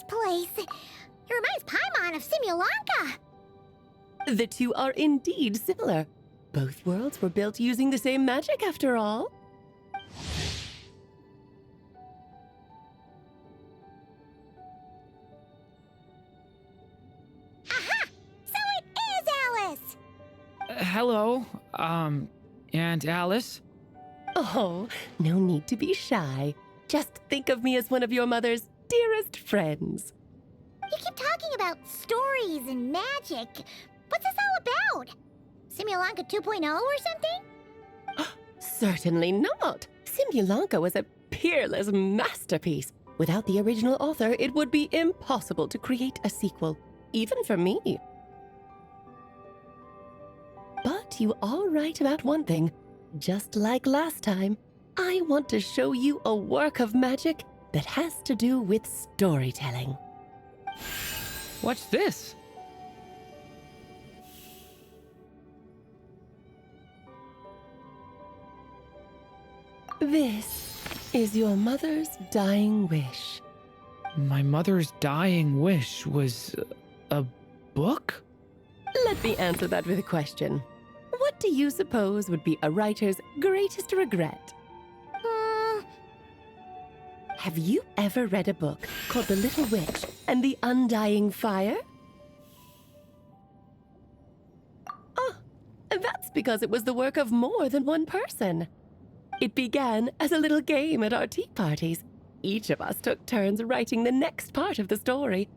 place. It reminds Paimon of Simulanka. The two are indeed similar. Both worlds were built using the same magic after all. Aha! So it is Alice! Hello, Aunt Alice? Oh, no need to be shy. Just think of me as one of your mother's dearest friends. You keep talking about stories and magic. What's this all about? Simulanka 2.0 or something? Certainly not. Simulanka was a peerless masterpiece. Without the original author, it would be impossible to create a sequel, even for me. But you are right about one thing. Just like last time, I want to show you a work of magic that has to do with storytelling. What's this? This is your mother's dying wish. My mother's dying wish was a book? Let me answer that with a question. What do you suppose would be a writer's greatest regret? Have you ever read a book called The Little Witch and the Undying Fire? Oh, that's because it was the work of more than one person. It began as a little game at our tea parties. Each of us took turns writing the next part of the story.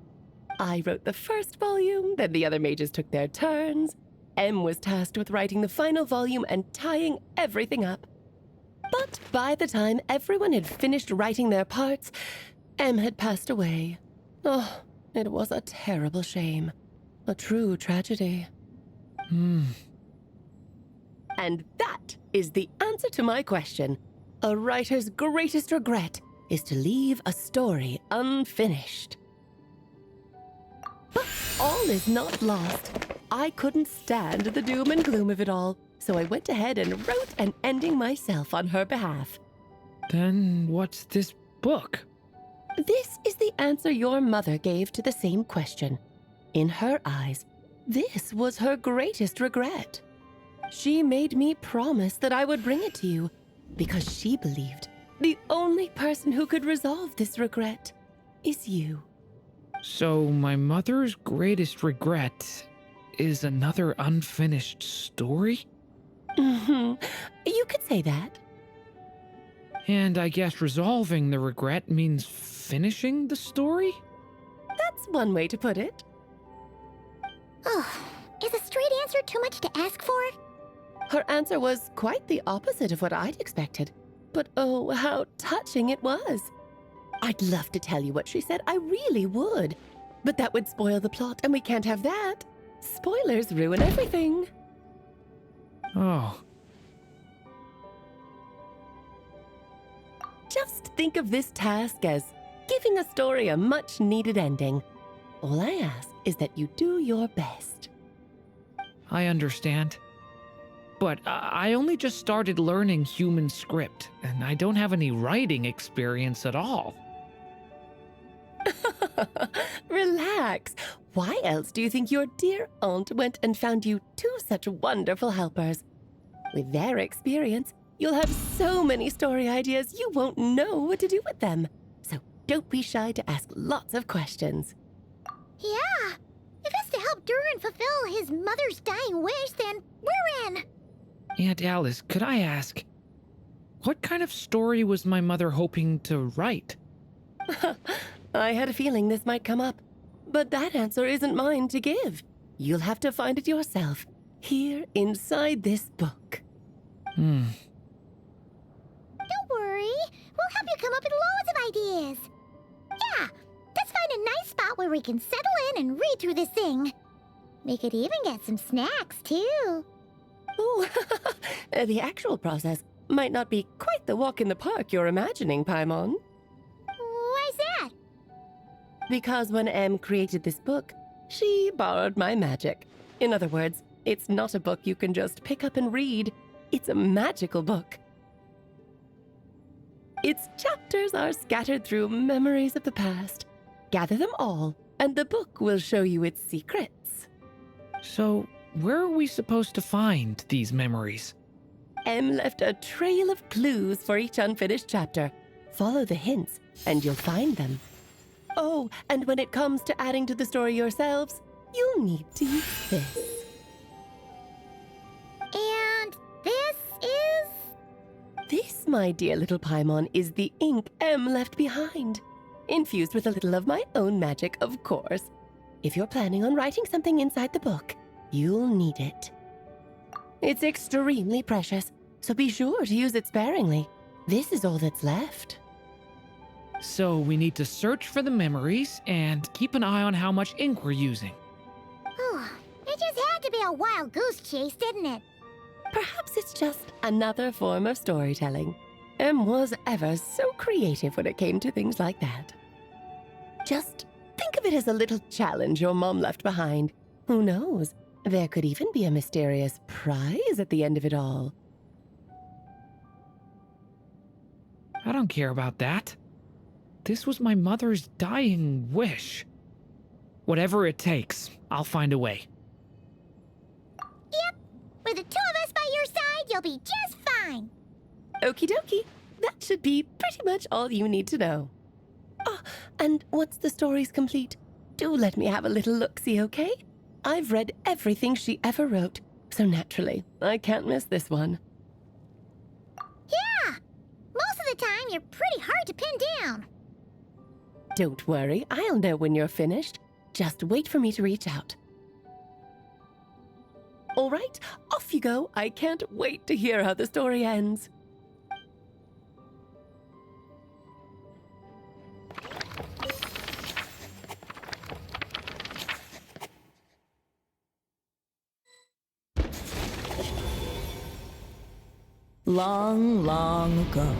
I wrote the first volume, then the other mages took their turns. Em was tasked with writing the final volume and tying everything up. But by the time everyone had finished writing their parts, Em had passed away. Oh, it was a terrible shame. A true tragedy. And that is the answer to my question. A writer's greatest regret is to leave a story unfinished. But all is not lost. I couldn't stand the doom and gloom of it all, so I went ahead and wrote an ending myself on her behalf. Then what's this book? This is the answer your mother gave to the same question. In her eyes, this was her greatest regret. She made me promise that I would bring it to you because she believed the only person who could resolve this regret is you. So my mother's greatest regret is another unfinished story? You could say that. And I guess resolving the regret means finishing the story? That's one way to put it. Oh, is a straight answer too much to ask for? Her answer was quite the opposite of what I'd expected. But oh, how touching it was. I'd love to tell you what she said, I really would. But that would spoil the plot, and we can't have that. Spoilers ruin everything. Oh. Just think of this task as giving a story a much-needed ending. All I ask is that you do your best. I understand. But I only just started learning human script, and I don't have any writing experience at all. Relax. Why else do you think your dear aunt went and found you two such wonderful helpers? With their experience, you'll have so many story ideas you won't know what to do with them. So don't be shy to ask lots of questions. Yeah. If it's to help Durin fulfill his mother's dying wish, then we're in. Aunt Alice, could I ask, what kind of story was my mother hoping to write? I had a feeling this might come up, but that answer isn't mine to give. You'll have to find it yourself, here inside this book. Don't worry. We'll help you come up with loads of ideas. Yeah, let's find a nice spot where we can settle in and read through this thing. We could even get some snacks, too. Oh, the actual process might not be quite the walk in the park you're imagining, Paimon. Why's that? Because when Em created this book, she borrowed my magic. In other words, it's not a book you can just pick up and read. It's a magical book. Its chapters are scattered through memories of the past, Gather them all, and the book will show you its secrets. So, where are we supposed to find these memories? M left a trail of clues for each unfinished chapter. Follow the hints, and you'll find them. Oh, and when it comes to adding to the story yourselves, you'll need to use this. And this is... This, my dear little Paimon, is the ink M left behind. Infused with a little of my own magic, of course. If you're planning on writing something inside the book, you'll need it. It's extremely precious, so be sure to use it sparingly. This is all that's left. So, we need to search for the memories and keep an eye on how much ink we're using. It just had to be a wild goose chase, didn't it? Perhaps it's just another form of storytelling. M was ever so creative when it came to things like that. Just think of it as a little challenge your mom left behind. Who knows? There could even be a mysterious prize at the end of it all. I don't care about that. This was my mother's dying wish. Whatever it takes, I'll find a way. Yep. With the two of us by your side, you'll be just fine. Okie dokie. That should be pretty much all you need to know. Oh, and once the story's complete, do let me have a little look-see, okay? I've read everything she ever wrote, so naturally, I can't miss this one. Yeah. Most of the time, you're pretty hard to pin down. Don't worry, I'll know when you're finished. Just wait for me to reach out. All right, off you go. I can't wait to hear how the story ends. Long, long ago,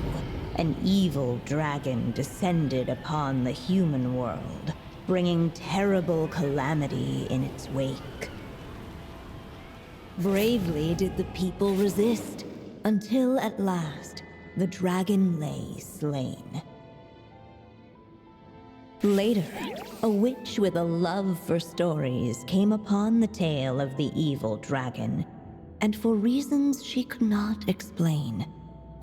an evil dragon descended upon the human world, bringing terrible calamity in its wake. Bravely did the people resist, until at last, the dragon lay slain. Later, a witch with a love for stories came upon the tale of the evil dragon, and for reasons she could not explain,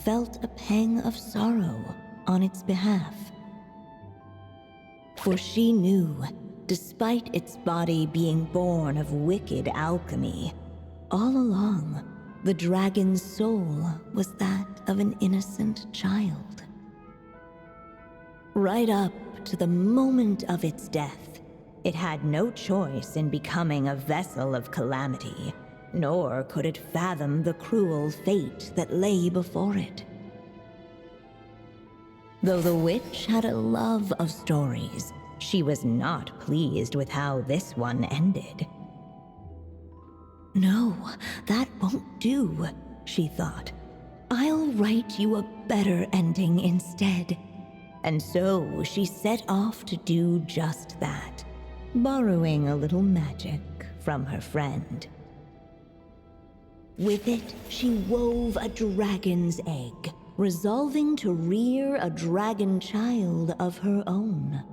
felt a pang of sorrow on its behalf. For she knew, despite its body being born of wicked alchemy, all along, the dragon's soul was that of an innocent child. Right up to the moment of its death, it had no choice in becoming a vessel of calamity, nor could it fathom the cruel fate that lay before it. Though the witch had a love of stories, she was not pleased with how this one ended. No, that won't do, she thought. I'll write you a better ending instead. And so she set off to do just that, borrowing a little magic from her friend. With it, she wove a dragon's egg, resolving to rear a dragon child of her own.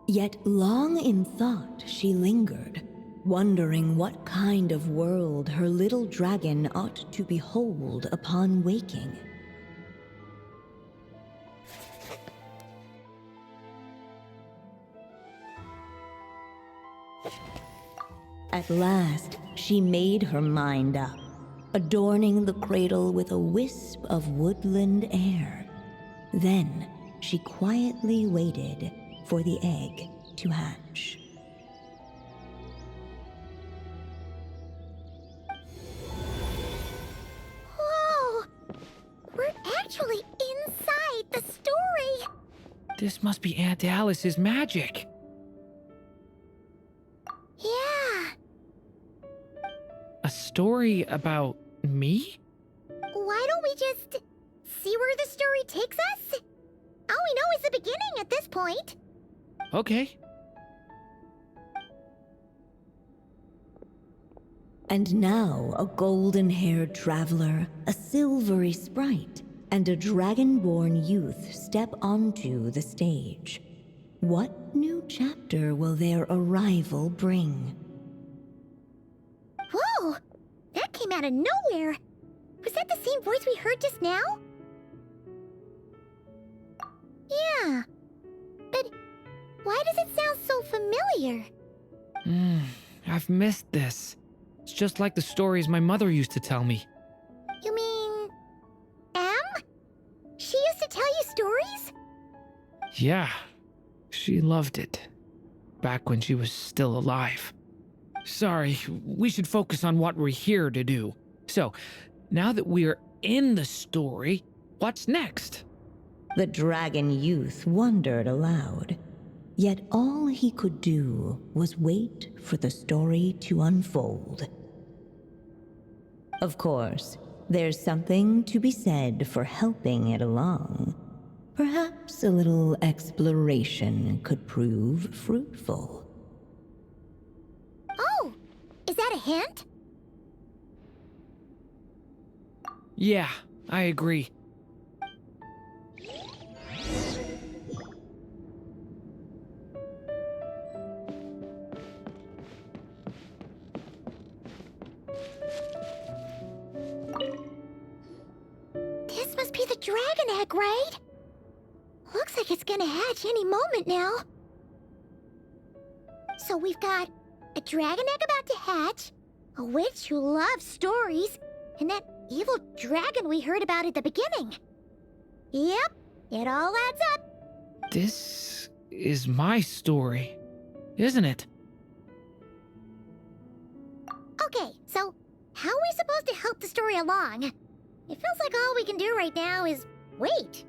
Yet long in thought she lingered, wondering what kind of world her little dragon ought to behold upon waking. At last, she made her mind up, adorning the cradle with a wisp of woodland air. Then, she quietly waited for the egg to hatch. Whoa! We're actually inside the story! This must be Aunt Alice's magic. Yeah. A story about me? Why don't we just see where the story takes us? All we know is the beginning at this point. Okay. And now a golden-haired traveler, a silvery sprite, and a dragon-born youth step onto the stage. What new chapter will their arrival bring? Whoa! That came out of nowhere! Was that the same voice we heard just now? Yeah. But why does it sound so familiar? I've missed this. It's just like the stories my mother used to tell me. You mean... Em? She used to tell you stories? Yeah, she loved it. Back when she was still alive. Sorry, we should focus on what we're here to do. So, now that we're in the story, what's next? The dragon youth wondered aloud. Yet all he could do was wait for the story to unfold. Of course, there's something to be said for helping it along. Perhaps a little exploration could prove fruitful. Oh! Is that a hint? Yeah, I agree. This must be the dragon egg, right? Looks like it's gonna hatch any moment now. So we've got a dragon egg about to hatch, a witch who loves stories, and that evil dragon we heard about at the beginning. Yep, it all adds up. This is my story, isn't it? Okay, so how are we supposed to help the story along? It feels like all we can do right now is wait.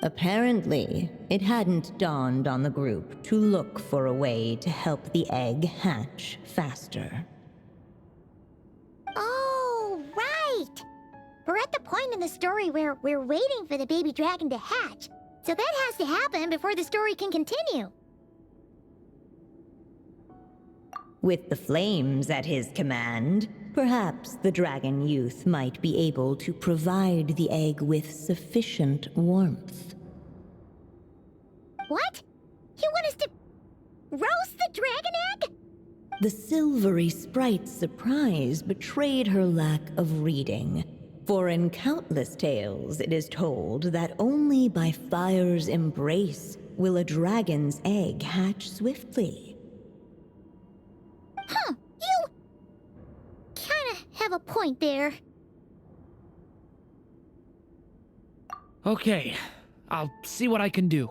Apparently, it hadn't dawned on the group to look for a way to help the egg hatch faster. Oh, right! We're at the point in the story where we're waiting for the baby dragon to hatch. So that has to happen before the story can continue. With the flames at his command, perhaps the dragon youth might be able to provide the egg with sufficient warmth. What? You want us to roast the dragon egg? The silvery sprite's surprise betrayed her lack of reading. For in countless tales, it is told that only by fire's embrace will a dragon's egg hatch swiftly. Huh, you kinda have a point there. Okay, I'll see what I can do.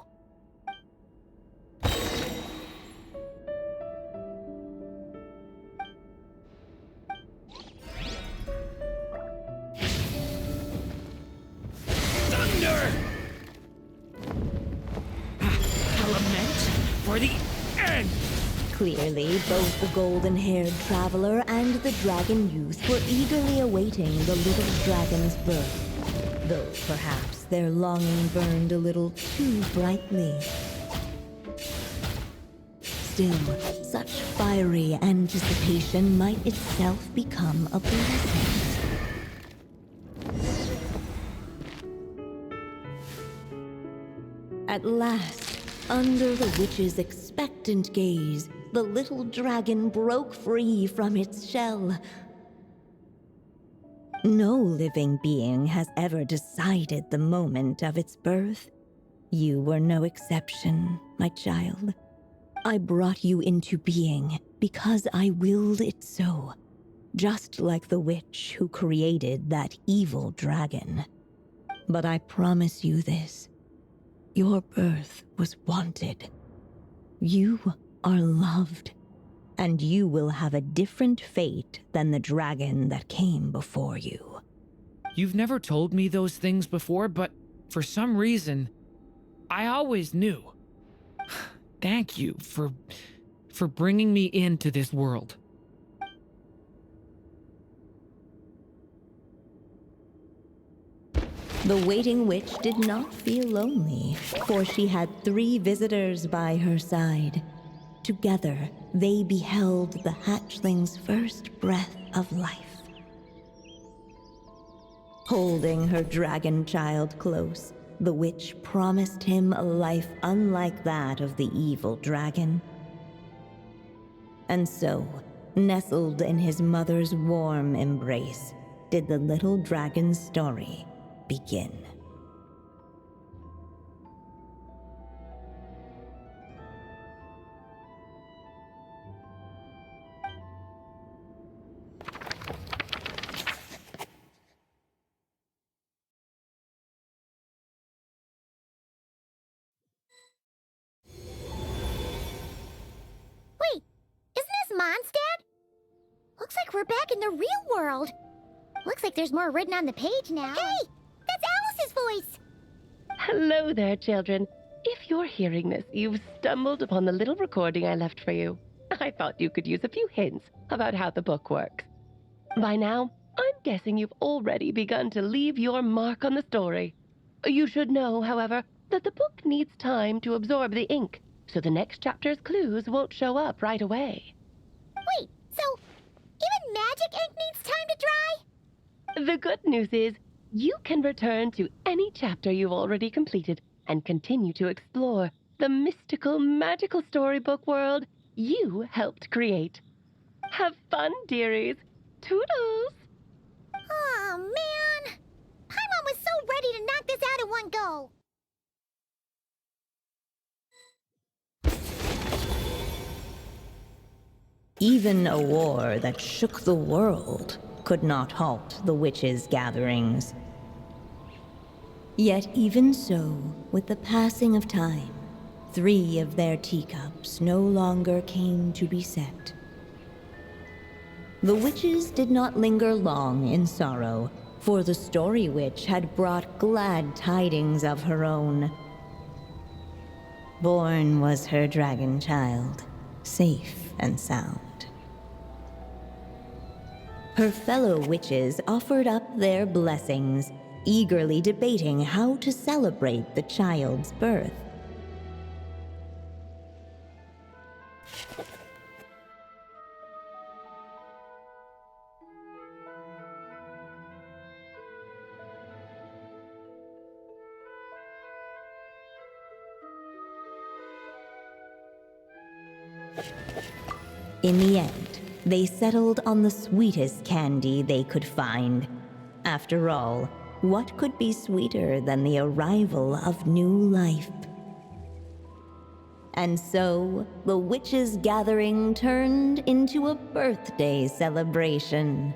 Thunder! Element for the end! Clearly, both the golden-haired traveler and the dragon youth were eagerly awaiting the little dragon's birth, though perhaps their longing burned a little too brightly. Still, such fiery anticipation might itself become a blessing. At last, under the witch's expectant gaze, the little dragon broke free from its shell. No living being has ever decided the moment of its birth. You were no exception, my child. I brought you into being because I willed it so, just like the witch who created that evil dragon. But I promise you this. Your birth was wanted. You are loved, and you will have a different fate than the dragon that came before you. You've never told me those things before, but for some reason, I always knew. Thank you for bringing me into this world. The waiting witch did not feel lonely, for she had 3 visitors by her side. Together, they beheld the hatchling's first breath of life. Holding her dragon child close, the witch promised him a life unlike that of the evil dragon. And so, nestled in his mother's warm embrace, did the little dragon's story begin. Wait, isn't this Mondstadt? Looks like we're back in the real world. Looks like there's more written on the page now. Hey, that's Alice's voice. Hello there, children. If you're hearing this, you've stumbled upon the little recording I left for you. I thought you could use a few hints about how the book works. By now, I'm guessing you've already begun to leave your mark on the story. You should know, however, that the book needs time to absorb the ink, so the next chapter's clues won't show up right away. Wait, so even magic ink needs time to dry? The good news is, you can return to any chapter you've already completed and continue to explore the mystical, magical storybook world you helped create. Have fun, dearies. Toodles! Oh, man. Paimon was so ready to knock this out in one go. Even a war that shook the world could not halt the witches' gatherings. Yet even so, with the passing of time, 3 of their teacups no longer came to be set. The witches did not linger long in sorrow, for the Story Witch had brought glad tidings of her own. Born was her dragon child, safe and sound. Her fellow witches offered up their blessings, eagerly debating how to celebrate the child's birth. In the end, they settled on the sweetest candy they could find. After all, what could be sweeter than the arrival of new life? And so, the witches' gathering turned into a birthday celebration.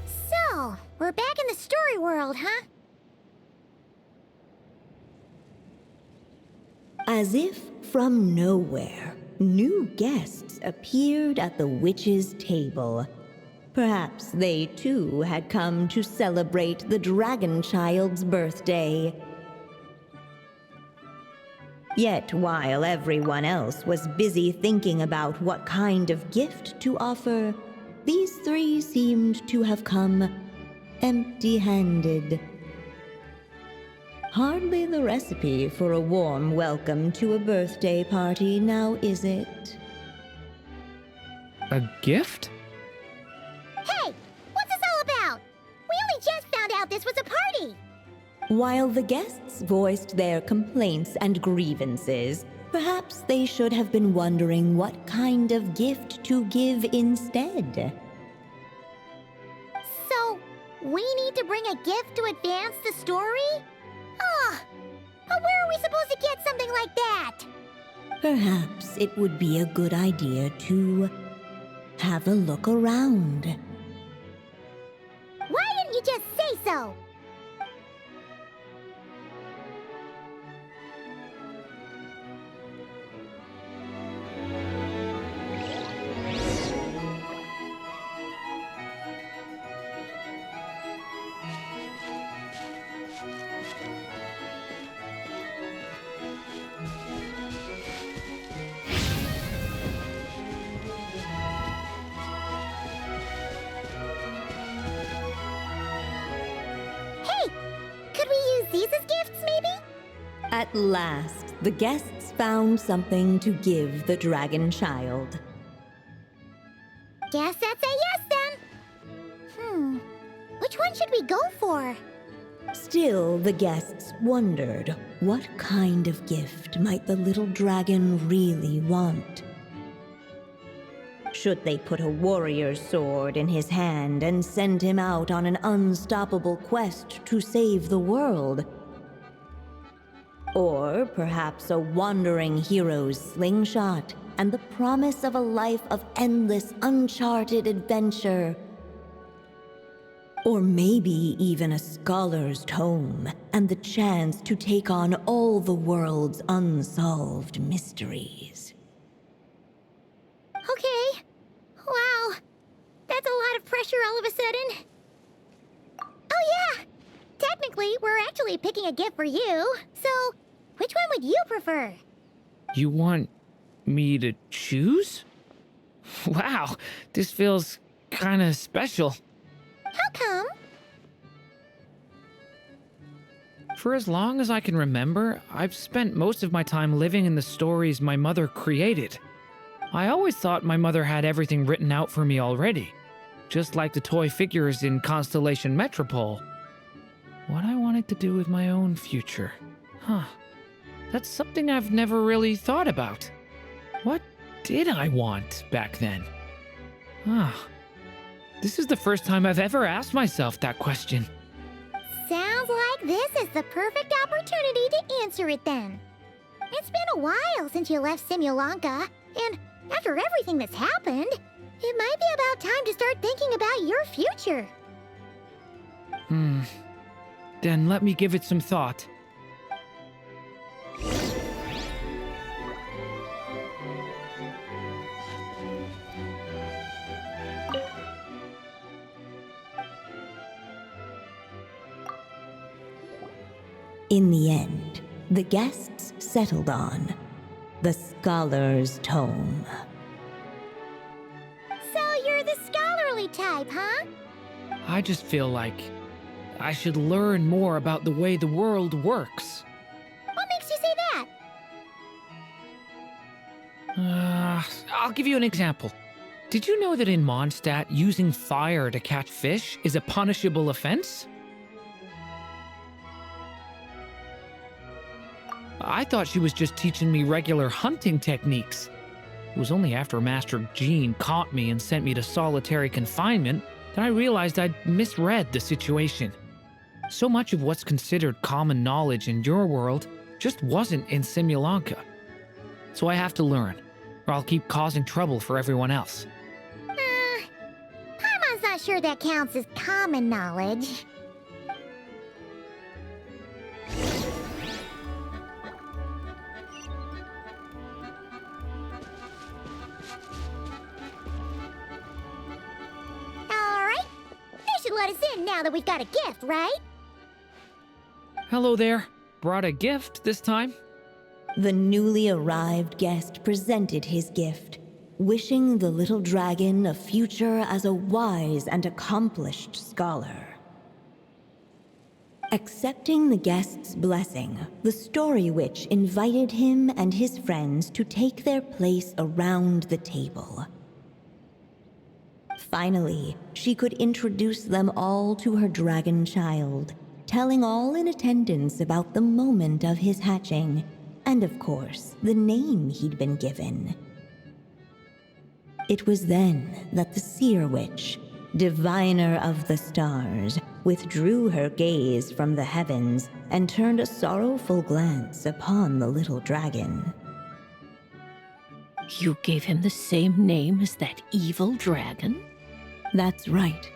So, we're back in the story world, huh? As if from nowhere, new guests appeared at the witches' table. Perhaps they too had come to celebrate the dragon child's birthday. Yet while everyone else was busy thinking about what kind of gift to offer, these 3 seemed to have come empty-handed. Hardly the recipe for a warm welcome to a birthday party, now is it? A gift? Hey, what's this all about? We only just found out this was a party. While the guests voiced their complaints and grievances, perhaps they should have been wondering what kind of gift to give instead. So, we need to bring a gift to advance the story? Oh, but where are we supposed to get something like that? Perhaps it would be a good idea to have a look around. Why didn't you just say so? These as gifts, maybe? At last, the guests found something to give the dragon child. Guess that's a yes, then. Which one should we go for? Still, the guests wondered what kind of gift might the little dragon really want. Should they put a warrior's sword in his hand and send him out on an unstoppable quest to save the world? Or perhaps a wandering hero's slingshot and the promise of a life of endless, uncharted adventure? Or maybe even a scholar's tome and the chance to take on all the world's unsolved mysteries. Okay. Wow. That's a lot of pressure all of a sudden. Oh yeah! Technically, we're actually picking a gift for you. So, which one would you prefer? You want me to choose? Wow, this feels kinda special. How come? For as long as I can remember, I've spent most of my time living in the stories my mother created. I always thought my mother had everything written out for me already, just like the toy figures in Constellation Metropole. What I wanted to do with my own future. Huh. That's something I've never really thought about. What did I want back then? This is the first time I've ever asked myself that question. Sounds like this is the perfect opportunity to answer it then. It's been a while since you left Simulanka, and after everything that's happened, it might be about time to start thinking about your future. Then let me give it some thought. In the end, the guests settled on the Scholar's Tome. So you're the scholarly type, huh? I just feel like I should learn more about the way the world works. What makes you say that? I'll give you an example. Did you know that in Mondstadt, using fire to catch fish is a punishable offense? I thought she was just teaching me regular hunting techniques. It was only after Master Jean caught me and sent me to solitary confinement that I realized I'd misread the situation. So much of what's considered common knowledge in your world just wasn't in Simulanka. So I have to learn, or I'll keep causing trouble for everyone else. Paimon's not sure that counts as common knowledge. Alright, they should let us in now that we've got a gift, right? Hello there. Brought a gift this time? The newly arrived guest presented his gift, wishing the little dragon a future as a wise and accomplished scholar. Accepting the guest's blessing, the Story Witch invited him and his friends to take their place around the table. Finally, she could introduce them all to her dragon child, telling all in attendance about the moment of his hatching, and of course, the name he'd been given. It was then that the Seer Witch, diviner of the stars, withdrew her gaze from the heavens and turned a sorrowful glance upon the little dragon. You gave him the same name as that evil dragon? That's right.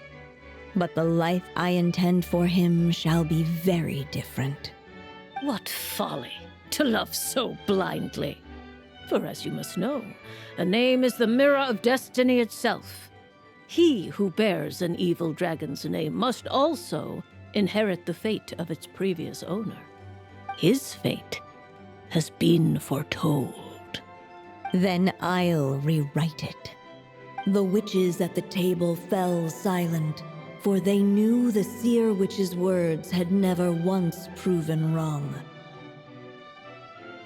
But the life I intend for him shall be very different. What folly to love so blindly. For as you must know, a name is the mirror of destiny itself. He who bears an evil dragon's name must also inherit the fate of its previous owner. His fate has been foretold. Then I'll rewrite it. The witches at the table fell silent, for they knew the Seer Witch's words had never once proven wrong.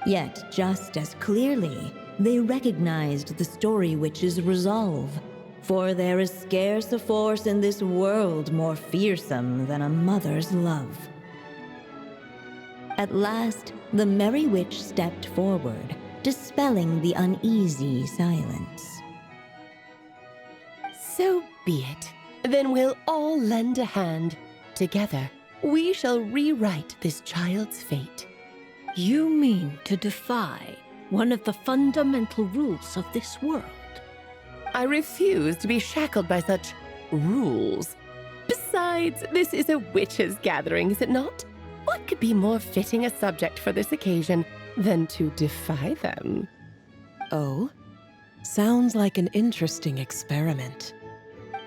Yet, just as clearly, they recognized the Story Witch's resolve, for there is scarce a force in this world more fearsome than a mother's love. At last, the Merry Witch stepped forward, dispelling the uneasy silence. So be it. Then we'll all lend a hand. Together, we shall rewrite this child's fate. You mean to defy one of the fundamental rules of this world? I refuse to be shackled by such rules. Besides, this is a witches' gathering, is it not? What could be more fitting a subject for this occasion than to defy them? Oh? Sounds like an interesting experiment.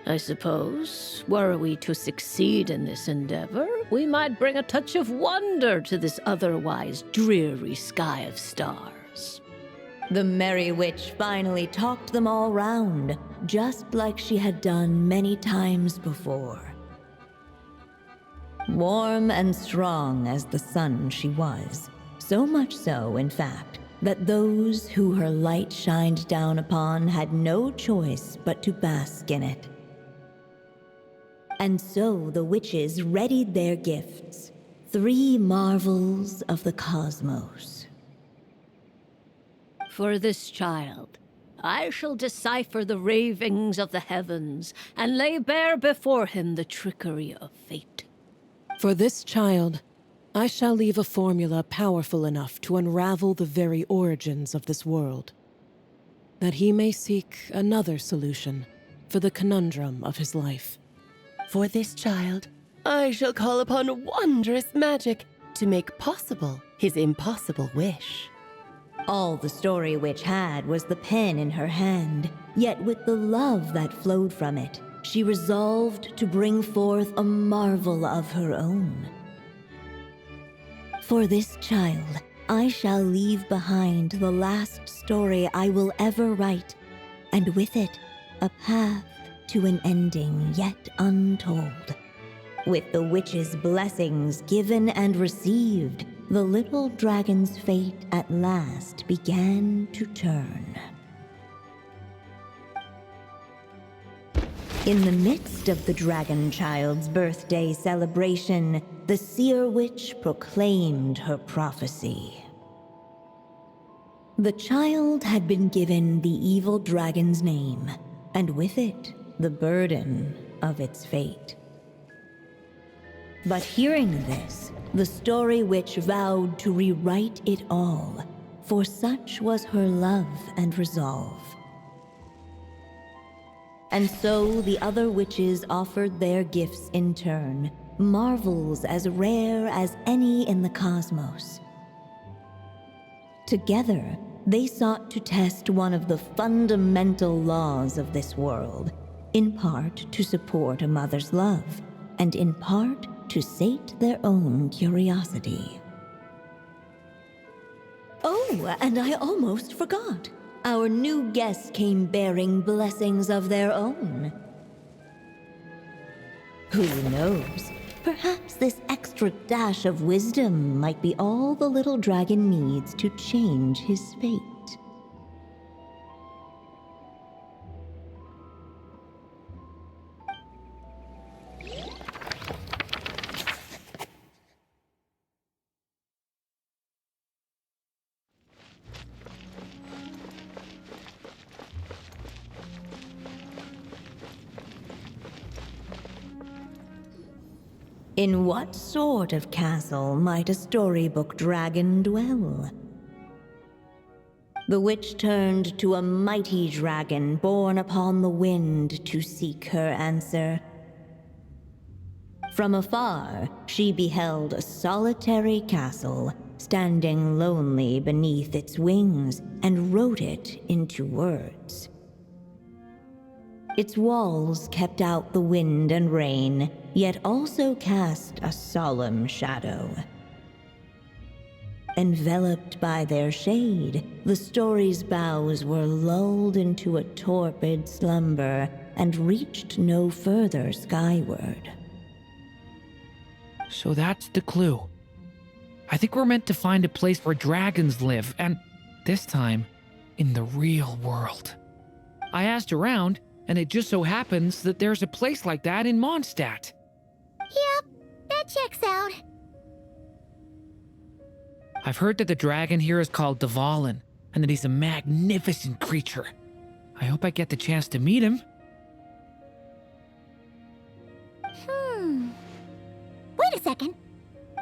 I suppose, were we to succeed in this endeavor, we might bring a touch of wonder to this otherwise dreary sky of stars. The Merry Witch finally talked them all round, just like she had done many times before. Warm and strong as the sun she was, so much so, in fact, that those who her light shined down upon had no choice but to bask in it. And so the witches readied their gifts, 3 marvels of the cosmos. For this child, I shall decipher the ravings of the heavens and lay bare before him the trickery of fate. For this child, I shall leave a formula powerful enough to unravel the very origins of this world, that he may seek another solution for the conundrum of his life. For this child, I shall call upon wondrous magic to make possible his impossible wish. All the Story Witch had was the pen in her hand, yet with the love that flowed from it, she resolved to bring forth a marvel of her own. For this child, I shall leave behind the last story I will ever write, and with it, a path to an ending yet untold. With the witch's blessings given and received, the little dragon's fate at last began to turn. In the midst of the dragon child's birthday celebration, the seer witch proclaimed her prophecy. The child had been given the evil dragon's name, and with it, the burden of its fate. But hearing this, the Story Witch vowed to rewrite it all, for such was her love and resolve. And so the other witches offered their gifts in turn, marvels as rare as any in the cosmos. Together, they sought to test one of the fundamental laws of this world, in part to support a mother's love, and in part to sate their own curiosity. Oh, and I almost forgot. Our new guests came bearing blessings of their own. Who knows? Perhaps this extra dash of wisdom might be all the little dragon needs to change his fate. In what sort of castle might a storybook dragon dwell? The witch turned to a mighty dragon born upon the wind to seek her answer. From afar, she beheld a solitary castle, standing lonely beneath its wings, and wrote it into words. Its walls kept out the wind and rain, yet also cast a solemn shadow. Enveloped by their shade, the story's boughs were lulled into a torpid slumber and reached no further skyward. So that's the clue. I think we're meant to find a place where dragons live, and this time, in the real world. I asked around, and it just so happens that there's a place like that in Mondstadt. Yep, that checks out. I've heard that the dragon here is called Dvalin, and that he's a magnificent creature. I hope I get the chance to meet him. Wait a second.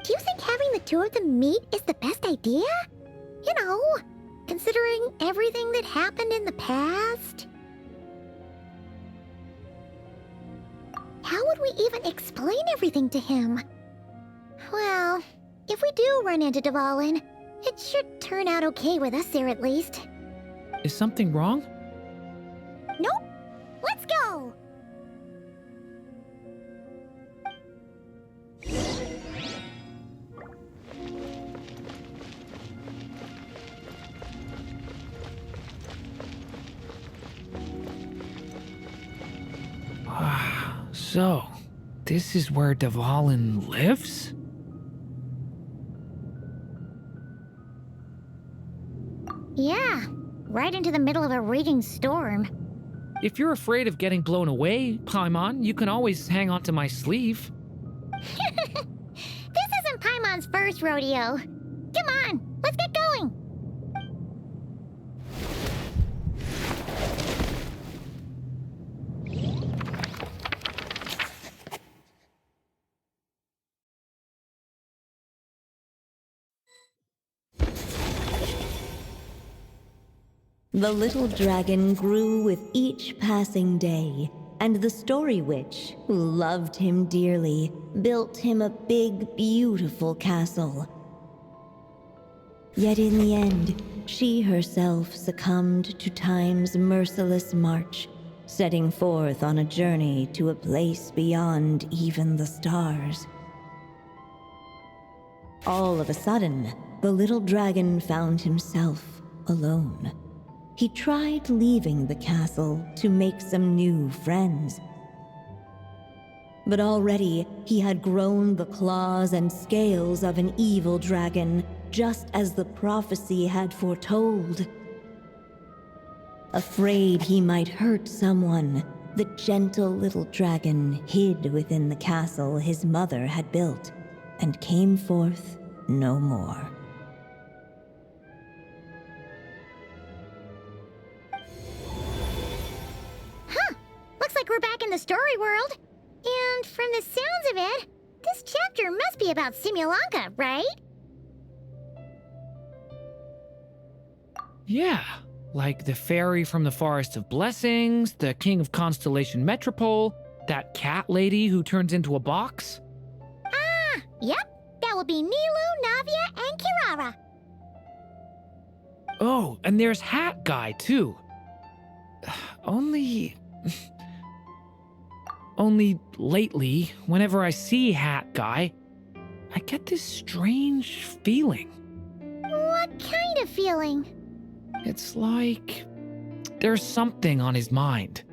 Do you think having the two of them meet is the best idea? You know, considering everything that happened in the past? How would we even explain everything to him? Well, if we do run into Dvalin, it should turn out okay with us there at least. Is something wrong? Nope. Let's go! So, this is where Dvalin lives? Yeah, right into the middle of a raging storm. If you're afraid of getting blown away, Paimon, you can always hang onto my sleeve. This isn't Paimon's first rodeo. Come on, let's get going! The little dragon grew with each passing day, and the story witch, who loved him dearly, built him a big, beautiful castle. Yet in the end, she herself succumbed to time's merciless march, setting forth on a journey to a place beyond even the stars. All of a sudden, the little dragon found himself alone. He tried leaving the castle to make some new friends. But already he had grown the claws and scales of an evil dragon, just as the prophecy had foretold. Afraid he might hurt someone, the gentle little dragon hid within the castle his mother had built, and came forth no more. Looks like we're back in the story world. And from the sounds of it, this chapter must be about Simulanka, right? Yeah, like the fairy from the Forest of Blessings, the king of Constellation Metropole, that cat lady who turns into a box. Ah, yep. That would be Nilu, Navia, and Kirara. Oh, and there's Hat Guy, too. Only lately, whenever I see Hat Guy, I get this strange feeling. What kind of feeling? It's like there's something on his mind.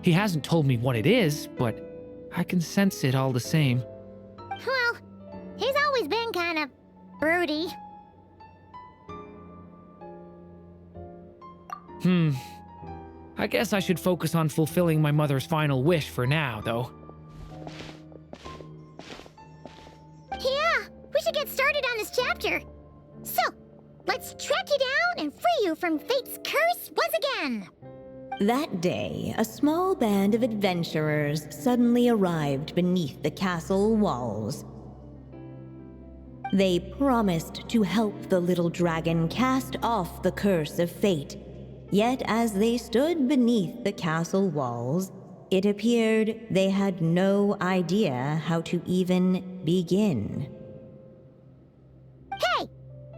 He hasn't told me what it is, but I can sense it all the same. Well, he's always been kind of broody. I guess I should focus on fulfilling my mother's final wish for now, though. Yeah, we should get started on this chapter. So, let's track you down and free you from fate's curse once again. That day, a small band of adventurers suddenly arrived beneath the castle walls. They promised to help the little dragon cast off the curse of fate. Yet as they stood beneath the castle walls, it appeared they had no idea how to even begin. Hey!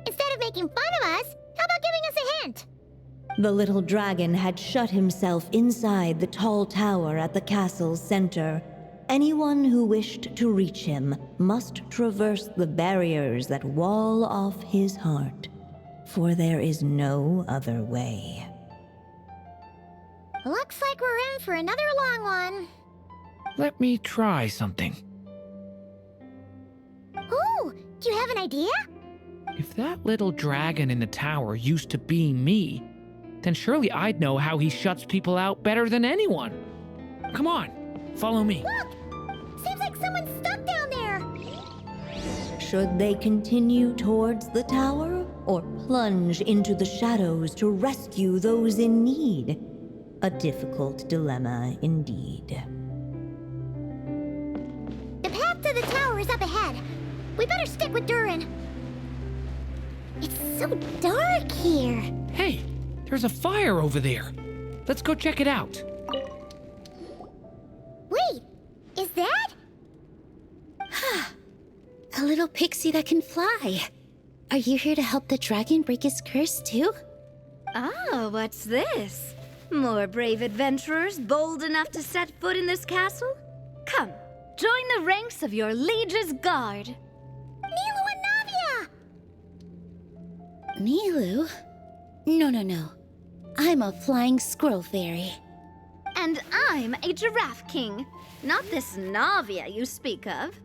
Instead of making fun of us, how about giving us a hint? The little dragon had shut himself inside the tall tower at the castle's center. Anyone who wished to reach him must traverse the barriers that wall off his heart, for there is no other way. Looks like we're in for another long one. Let me try something. Ooh, do you have an idea? If that little dragon in the tower used to be me, then surely I'd know how he shuts people out better than anyone. Come on, follow me. Look! Seems like someone's stuck down there! Should they continue towards the tower or plunge into the shadows to rescue those in need? A difficult dilemma indeed. The path to the tower is up ahead. We better stick with Durin. It's so dark here. Hey, there's a fire over there. Let's go check it out. Wait, is that? A little pixie that can fly. Are you here to help the dragon break his curse too? Oh, what's this? More brave adventurers bold enough to set foot in this castle? Come, join the ranks of your liege's guard. Nilu and Navia! Nilu? No. I'm a flying squirrel fairy. And I'm a giraffe king, not this Navia you speak of.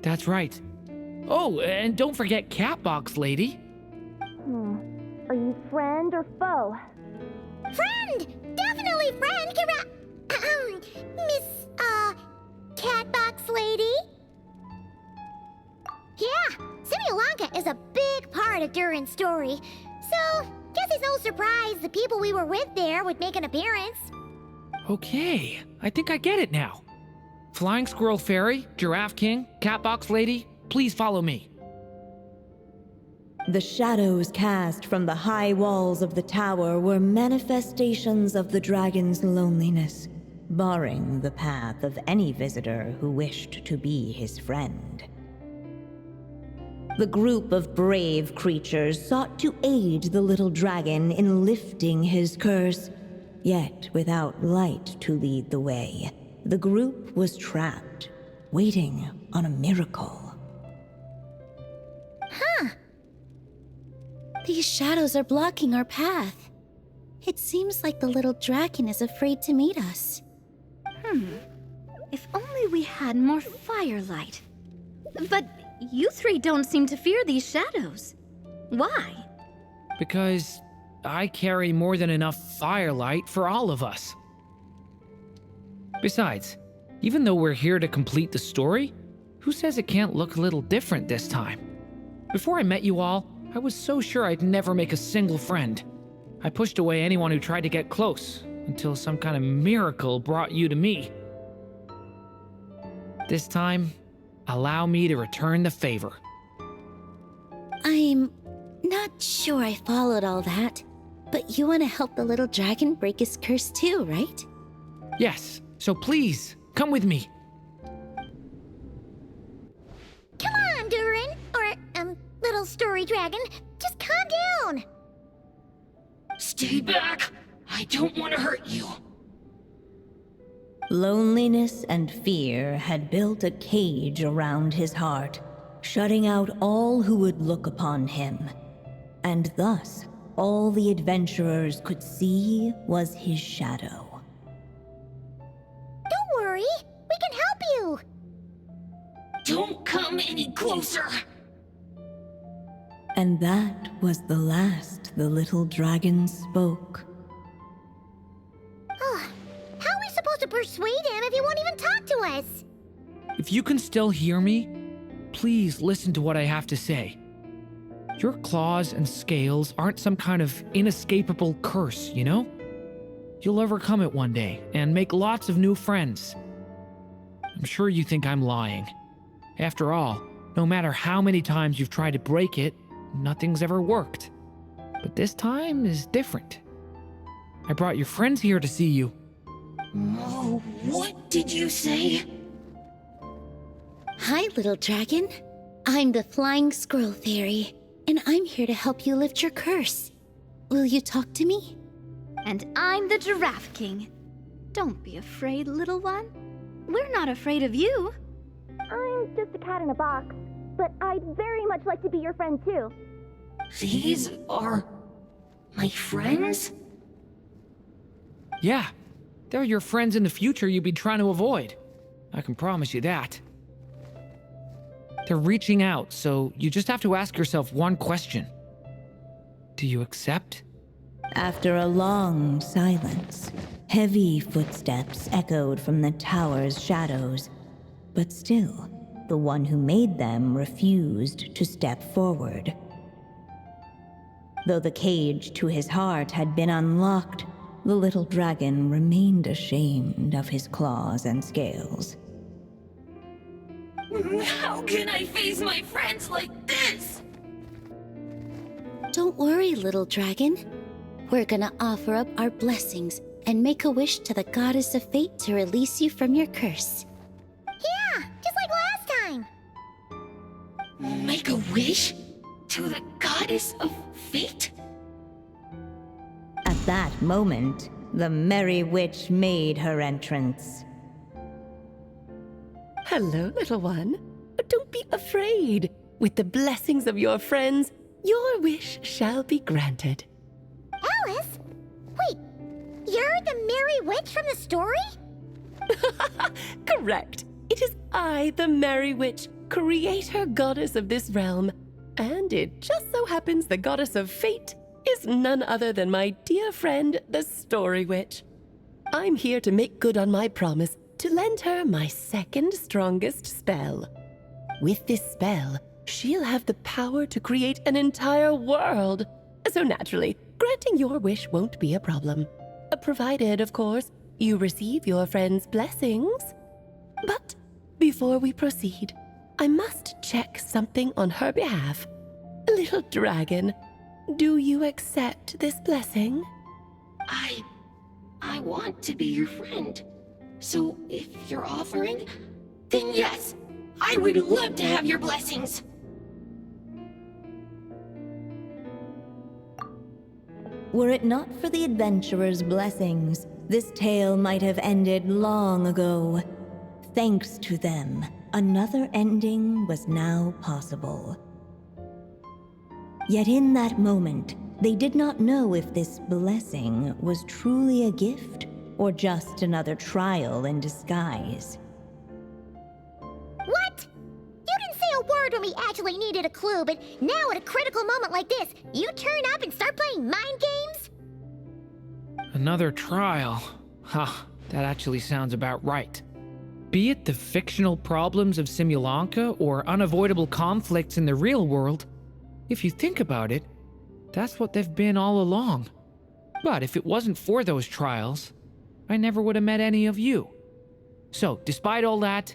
That's right. Oh, and don't forget Catbox Lady. Are you friend or foe? Friend! Definitely friend, Miss, Catbox Lady? Yeah, Simulankha is a big part of Durin's story. So, guess it's no surprise the people we were with there would make an appearance. Okay, I think I get it now. Flying Squirrel Fairy, Giraffe King, Catbox Lady, please follow me. The shadows cast from the high walls of the tower were manifestations of the dragon's loneliness, barring the path of any visitor who wished to be his friend. The group of brave creatures sought to aid the little dragon in lifting his curse, yet without light to lead the way, the group was trapped, waiting on a miracle. These shadows are blocking our path. It seems like the little dragon is afraid to meet us. If only we had more firelight. But you three don't seem to fear these shadows. Why? Because I carry more than enough firelight for all of us. Besides, even though we're here to complete the story, who says it can't look a little different this time? Before I met you all, I was so sure I'd never make a single friend. I pushed away anyone who tried to get close, until some kind of miracle brought you to me. This time, allow me to return the favor. I'm not sure I followed all that, but you want to help the little dragon break his curse too, right? Yes, so please, come with me. Come on, Durin, or, little story dragon, just calm down. Stay back! I don't want to hurt you. Loneliness and fear had built a cage around his heart, shutting out all who would look upon him. And thus, all the adventurers could see was his shadow. Don't worry, we can help you. Don't come any closer! And that was the last the little dragon spoke. How are we supposed to persuade him if he won't even talk to us? If you can still hear me, please listen to what I have to say. Your claws and scales aren't some kind of inescapable curse, you know? You'll overcome it one day and make lots of new friends. I'm sure you think I'm lying. After all, no matter how many times you've tried to break it, nothing's ever worked. But this time is different. I brought your friends here to see you. Oh, what did you say? Hi, little dragon. I'm the Flying Squirrel Fairy, and I'm here to help you lift your curse. Will you talk to me? And I'm the Giraffe King. Don't be afraid, little one. We're not afraid of you. I'm just a cat in a box, but I'd very much like to be your friend too. These are my friends? Yeah, they're your friends in the future you'd be trying to avoid. I can promise you that. They're reaching out, so you just have to ask yourself one question. Do you accept? After a long silence, heavy footsteps echoed from the tower's shadows, but still, the one who made them refused to step forward. Though the cage to his heart had been unlocked, the little dragon remained ashamed of his claws and scales. How can I face my friends like this? Don't worry, little dragon. We're gonna offer up our blessings and make a wish to the goddess of fate to release you from your curse. Yeah, just like last time. Make a wish? To the goddess of fate? At that moment, the merry witch made her entrance. Hello, little one. Don't be afraid. With the blessings of your friends, your wish shall be granted. Alice? Wait, you're the Merry Witch from the story? Correct. It is I, the Merry Witch, creator goddess of this realm. And it just so happens the goddess of fate is none other than my dear friend, the Story Witch. I'm here to make good on my promise to lend her my second strongest spell. With this spell, she'll have the power to create an entire world. So naturally, granting your wish won't be a problem. Provided, of course, you receive your friend's blessings. But before we proceed, I must check something on her behalf. Little dragon, do you accept this blessing? I want to be your friend. So if you're offering, then yes, I would love to have your blessings. Were it not for the adventurer's blessings, this tale might have ended long ago. Thanks to them, another ending was now possible. Yet in that moment, they did not know if this blessing was truly a gift or just another trial in disguise. What? You didn't say a word when we actually needed a clue, but now at a critical moment like this, you turn up and start playing mind games? Another trial. Ha, that actually sounds about right. Be it the fictional problems of Simulanka or unavoidable conflicts in the real world, if you think about it, that's what they've been all along. But if it wasn't for those trials, I never would have met any of you. So, despite all that,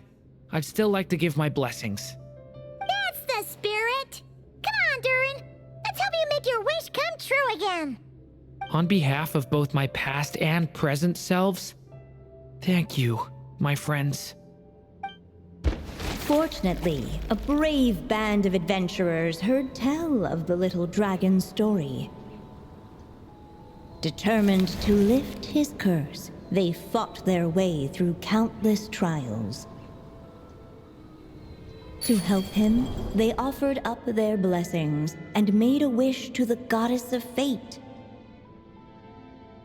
I'd still like to give my blessings. That's the spirit! Come on, Durin! Let's help you make your wish come true again! On behalf of both my past and present selves, thank you, my friends. Fortunately, a brave band of adventurers heard tell of the little dragon's story. Determined to lift his curse, they fought their way through countless trials. To help him, they offered up their blessings and made a wish to the goddess of fate.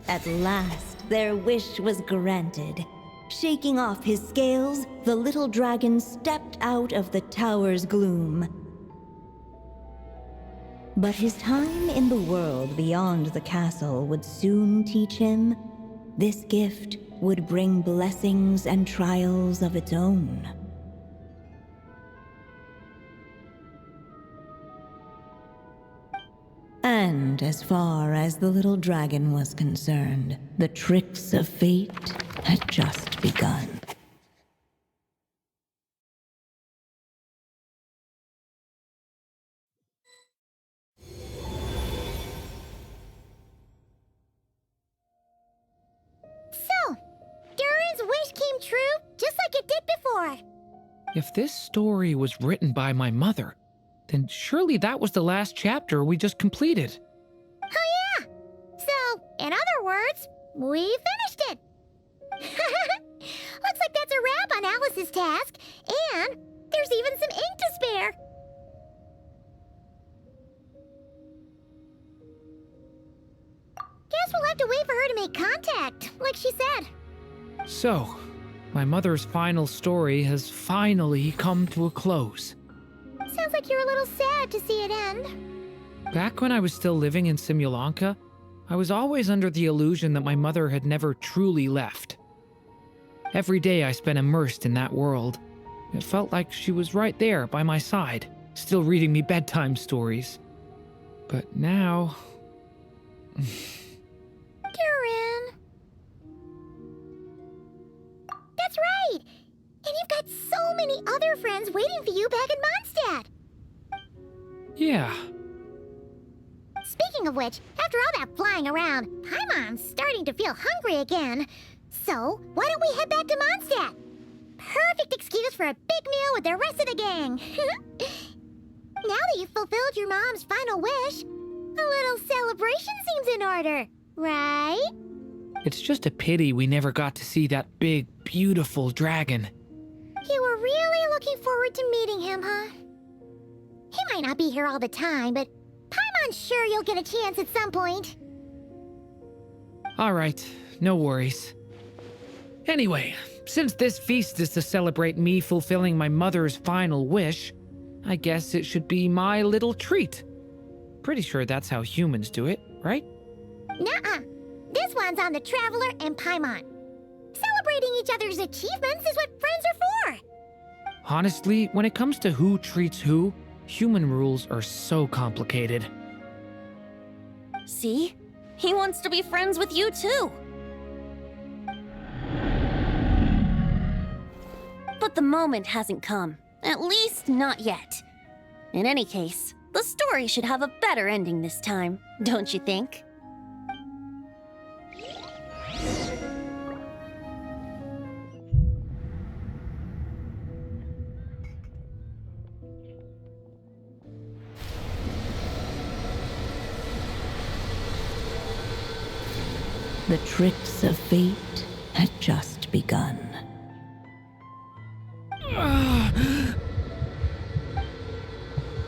At last, their wish was granted. Shaking off his scales, the little dragon stepped out of the tower's gloom. But his time in the world beyond the castle would soon teach him this gift would bring blessings and trials of its own. And as far as the little dragon was concerned, the tricks of fate had just begun. So, Durin's wish came true just like it did before. If this story was written by my mother, then surely that was the last chapter we just completed. Oh yeah! So, in other words, we finished it! Looks like that's a wrap on Alice's task, and there's even some ink to spare. Guess we'll have to wait for her to make contact, like she said. So, my mother's final story has finally come to a close. Sounds like you're a little sad to see it end. Back when I was still living in Simulanka, I was always under the illusion that my mother had never truly left. Every day I spent immersed in that world. It felt like she was right there by my side, still reading me bedtime stories. But now... Durin! That's right! And you've got so many other friends waiting for you back in Mondstadt! Yeah. Speaking of which, after all that flying around, Paimon's starting to feel hungry again. So, why don't we head back to Mondstadt? Perfect excuse for a big meal with the rest of the gang. Now that you've fulfilled your mom's final wish, a little celebration seems in order, right? It's just a pity we never got to see that big, beautiful dragon. You were really looking forward to meeting him, huh? He might not be here all the time, but Paimon's sure you'll get a chance at some point. All right, no worries. Anyway, since this feast is to celebrate me fulfilling my mother's final wish, I guess it should be my little treat. Pretty sure that's how humans do it, right? Nuh-uh. This one's on the Traveler and Paimon. Celebrating each other's achievements is what friends are for. Honestly, when it comes to who treats who, human rules are so complicated. See? He wants to be friends with you too. But the moment hasn't come. At least not yet. In any case, the story should have a better ending this time, don't you think? The tricks of fate had just begun.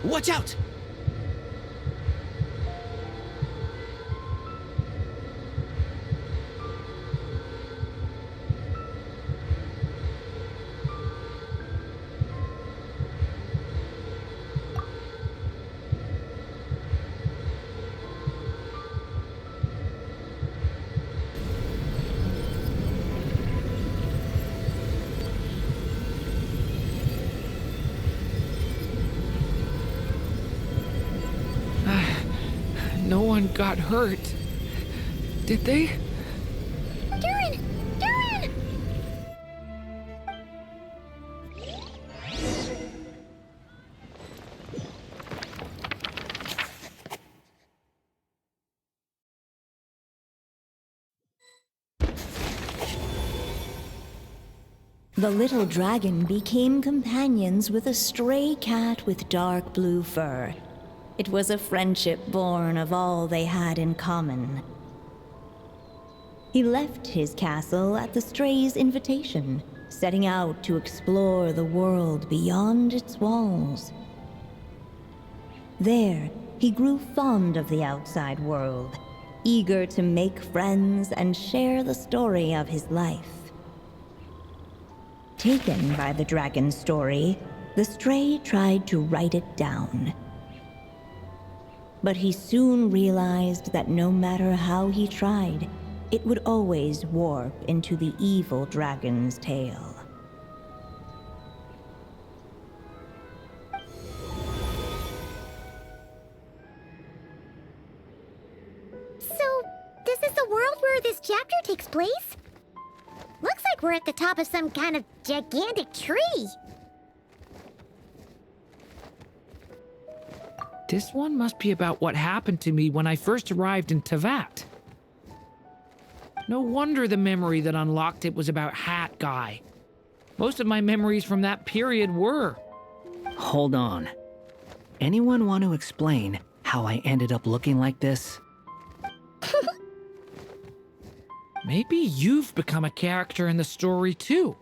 Watch out! No one got hurt. Did they? Durin! Durin! The little dragon became companions with a stray cat with dark blue fur. It was a friendship born of all they had in common. He left his castle at the stray's invitation, setting out to explore the world beyond its walls. There, he grew fond of the outside world, eager to make friends and share the story of his life. Taken by the dragon's story, the stray tried to write it down. But he soon realized that no matter how he tried, it would always warp into the evil dragon's tale. So, this is the world where this chapter takes place? Looks like we're at the top of some kind of gigantic tree. This one must be about what happened to me when I first arrived in Teyvat. No wonder the memory that unlocked it was about Hat Guy. Most of my memories from that period were. Hold on. Anyone want to explain how I ended up looking like this? Maybe you've become a character in the story too.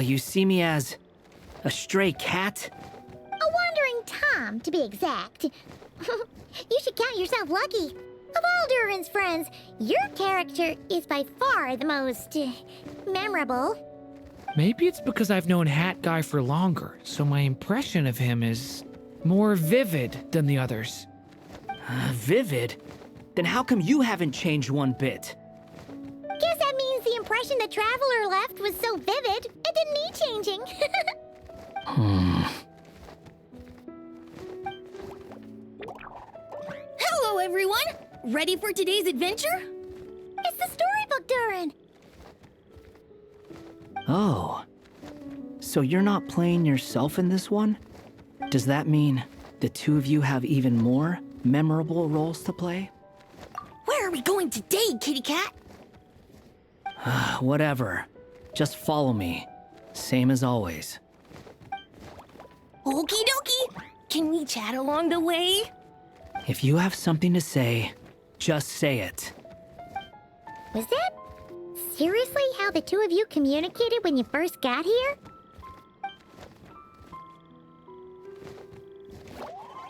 You see me as a stray cat? A wandering Tom, to be exact. You should count yourself lucky. Of all Durin's friends, your character is by far the most memorable. Maybe it's because I've known Hat Guy for longer, so my impression of him is more vivid than the others. Vivid? Then how come you haven't changed one bit? Guess that means the impression the traveler left was so vivid, it didn't need changing. Hello, everyone! Ready for today's adventure? It's the storybook, Durin. Oh. So you're not playing yourself in this one? Does that mean the two of you have even more memorable roles to play? Where are we going today, kitty cat? Whatever. Just follow me. Same as always. Okie dokie! Can we chat along the way? If you have something to say, just say it. Was that seriously how the two of you communicated when you first got here?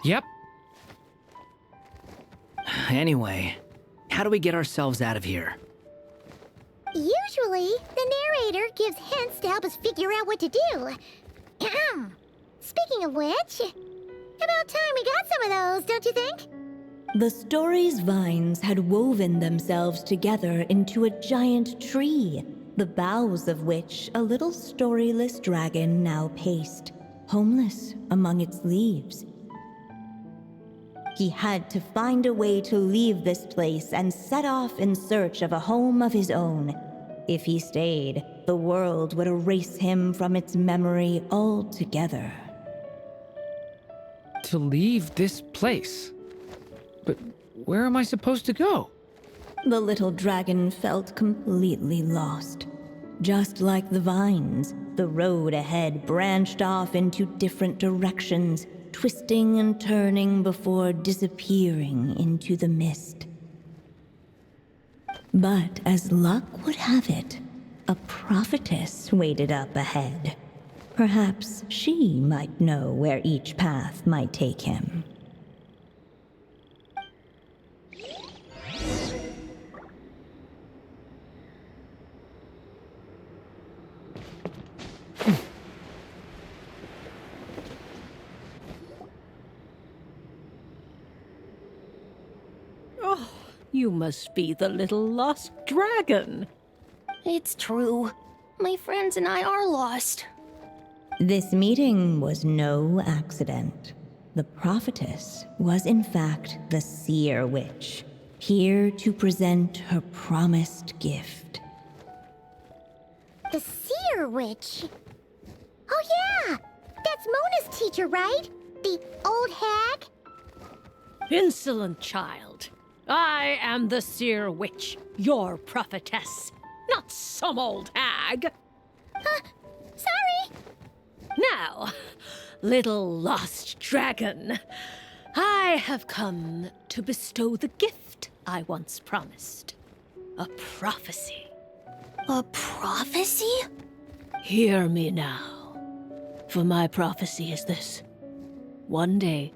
Yep. Anyway, how do we get ourselves out of here? Usually, the narrator gives hints to help us figure out what to do. Speaking of which, about time we got some of those, don't you think? The story's vines had woven themselves together into a giant tree, the boughs of which a little storyless dragon now paced, homeless among its leaves. He had to find a way to leave this place and set off in search of a home of his own. If he stayed, the world would erase him from its memory altogether. To leave this place. But where am I supposed to go? The little dragon felt completely lost. Just like the vines, the road ahead branched off into different directions, twisting and turning before disappearing into the mist. But as luck would have it, a prophetess waited up ahead. Perhaps she might know where each path might take him. Oh, you must be the little lost dragon. It's true. My friends and I are lost. This meeting was no accident. The prophetess was in fact the seer witch, here to present her promised gift. The seer witch? Oh yeah! That's Mona's teacher, right? The old hag? Insolent child. I am the seer witch, your prophetess, not some old hag. Sorry! Now, little lost dragon, I have come to bestow the gift I once promised. A prophecy. A prophecy? Hear me now, for my prophecy is this. One day,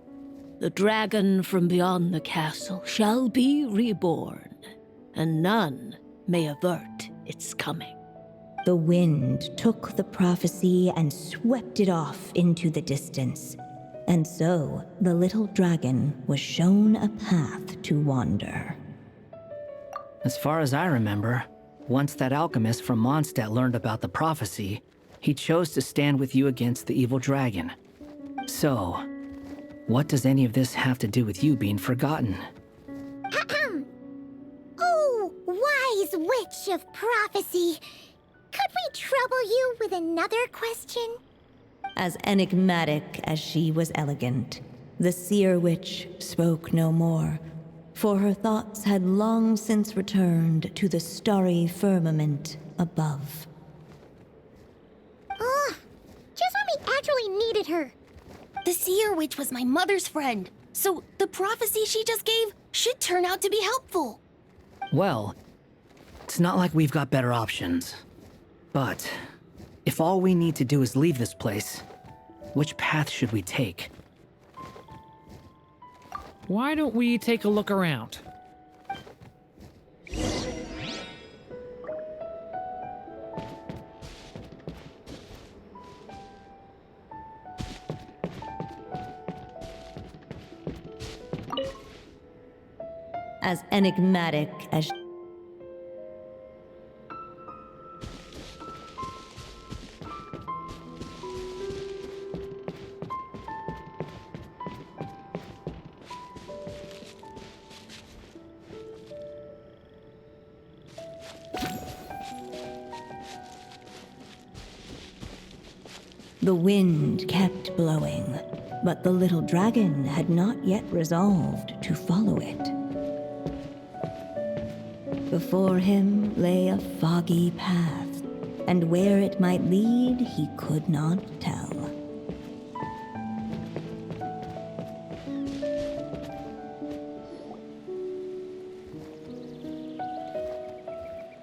the dragon from beyond the castle shall be reborn, and none may avert its coming. The wind took the prophecy and swept it off into the distance. And so, the little dragon was shown a path to wander. As far as I remember, once that alchemist from Mondstadt learned about the prophecy, he chose to stand with you against the evil dragon. So, what does any of this have to do with you being forgotten? Oh, wise witch of prophecy! Could we trouble you with another question? As enigmatic as she was elegant, the seer witch spoke no more, for her thoughts had long since returned to the starry firmament above. Just when we actually needed her. The seer witch was my mother's friend, so the prophecy she just gave should turn out to be helpful. Well, it's not like we've got better options. But if all we need to do is leave this place, which path should we take? Why don't we take a look around? as enigmatic as... The wind kept blowing, but the little dragon had not yet resolved to follow it. Before him lay a foggy path, and where it might lead he could not tell.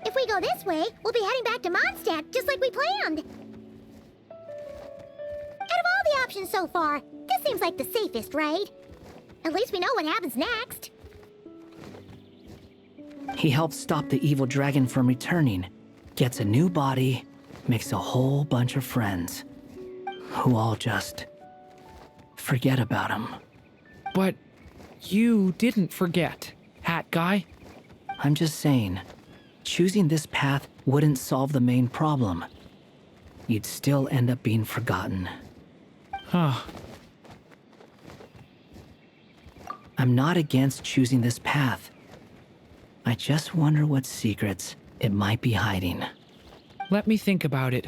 If we go this way, we'll be heading back to Mondstadt, just like we planned. Out of all the options so far, this seems like the safest, right? At least we know what happens next. He helps stop the evil dragon from returning, gets a new body, makes a whole bunch of friends, who all just forget about him. But you didn't forget, Hat Guy. I'm just saying, choosing this path wouldn't solve the main problem. You'd still end up being forgotten. Huh. I'm not against choosing this path. I just wonder what secrets it might be hiding. Let me think about it.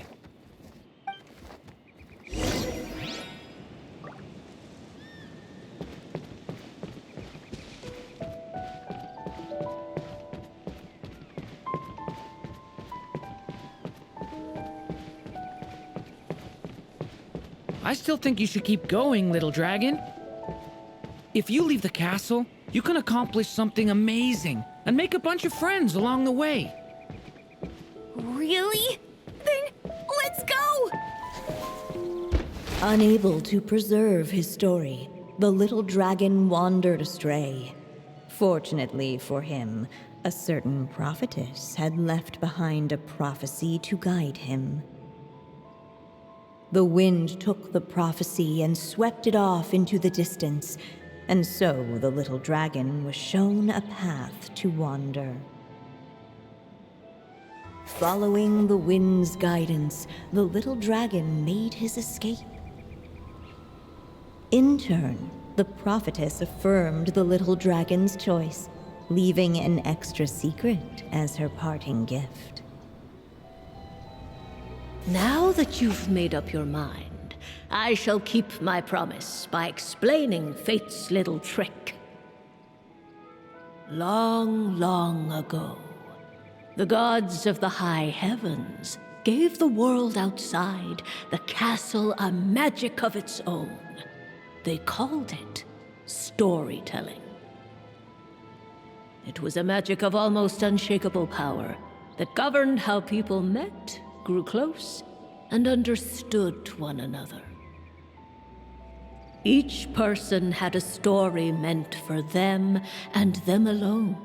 I still think you should keep going, little dragon. If you leave the castle, you can accomplish something amazing and make a bunch of friends along the way. Really? Then let's go! Unable to preserve his story, the little dragon wandered astray. Fortunately for him, a certain prophetess had left behind a prophecy to guide him. The wind took the prophecy and swept it off into the distance, and so the little dragon was shown a path to wander. Following the wind's guidance, the little dragon made his escape. In turn, the prophetess affirmed the little dragon's choice, leaving an extra secret as her parting gift. Now that you've made up your mind, I shall keep my promise by explaining fate's little trick. Long, long ago, the gods of the high heavens gave the world outside the castle a magic of its own. They called it storytelling. It was a magic of almost unshakable power that governed how people met, grew close, and understood one another. Each person had a story meant for them and them alone,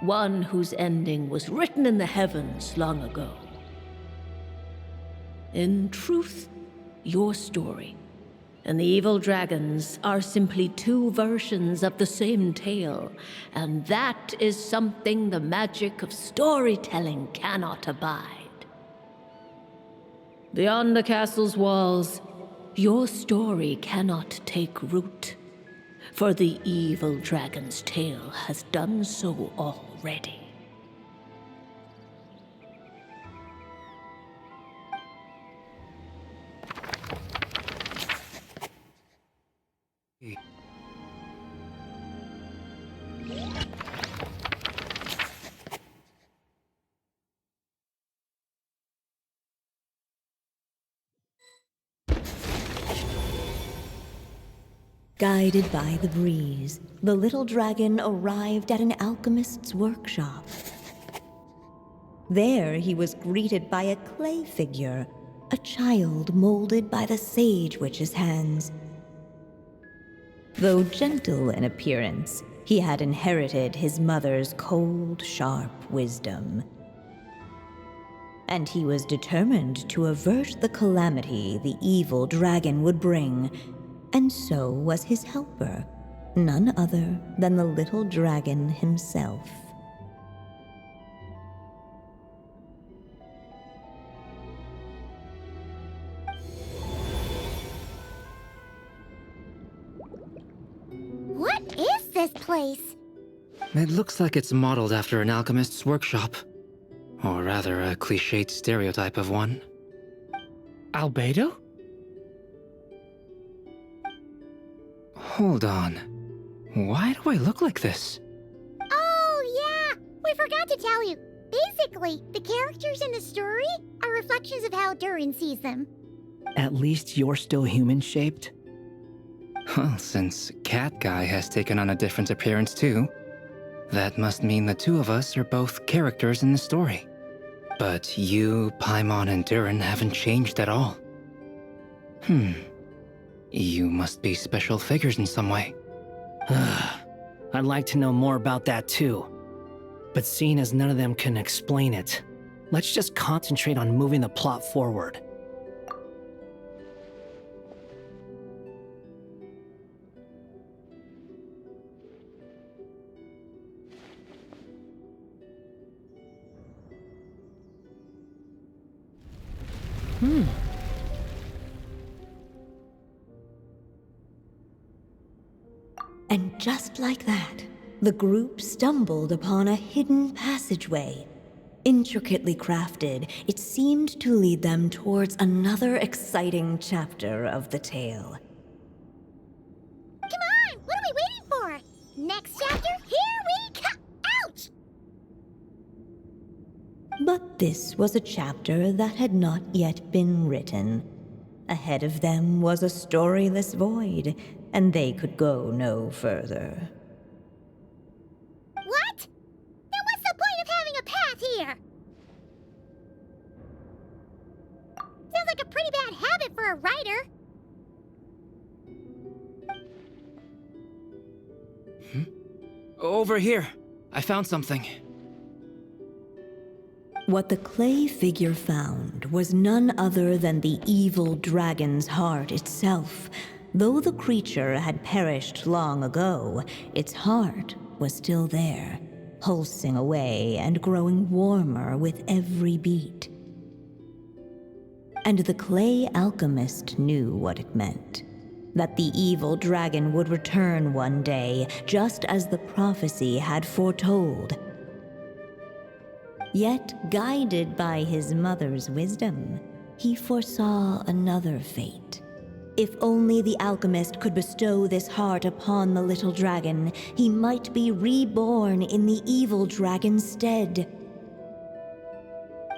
one whose ending was written in the heavens long ago. In truth, your story and the evil dragons are simply two versions of the same tale, and that is something the magic of storytelling cannot abide. Beyond the castle's walls, your story cannot take root, for the evil dragon's tale has done so already. Guided by the breeze, the little dragon arrived at an alchemist's workshop. There he was greeted by a clay figure, a child molded by the sage witch's hands. Though gentle in appearance, he had inherited his mother's cold, sharp wisdom. And he was determined to avert the calamity the evil dragon would bring, and so was his helper, None other than the little dragon himself. What is this place? It looks like it's modeled after an alchemist's workshop. Or rather, a cliched stereotype of one. Albedo? Hold on. Why do I look like this? Oh, yeah! We forgot to tell you. Basically, the characters in the story are reflections of how Durin sees them. At least you're still human-shaped? Well, since Cat Guy has taken on a different appearance too, that must mean the two of us are both characters in the story. But you, Paimon, and Durin haven't changed at all. You must be special figures in some way. I'd like to know more about that too. But seeing as none of them can explain it, let's just concentrate on moving the plot forward. And just like that, the group stumbled upon a hidden passageway. Intricately crafted, it seemed to lead them towards another exciting chapter of the tale. Come on! What are we waiting for? Next chapter, here we come! Ouch! But this was a chapter that had not yet been written. Ahead of them was a storyless void, and they could go no further. What? Then what's the point of having a path here? Sounds like a pretty bad habit for a writer. Over here. I found something. What the clay figure found was none other than the evil dragon's heart itself. Though the creature had perished long ago, its heart was still there, pulsing away and growing warmer with every beat. And the clay alchemist knew what it meant. That the evil dragon would return one day, just as the prophecy had foretold. Yet, guided by his mother's wisdom, he foresaw another fate. If only the alchemist could bestow this heart upon the little dragon, he might be reborn in the evil dragon's stead.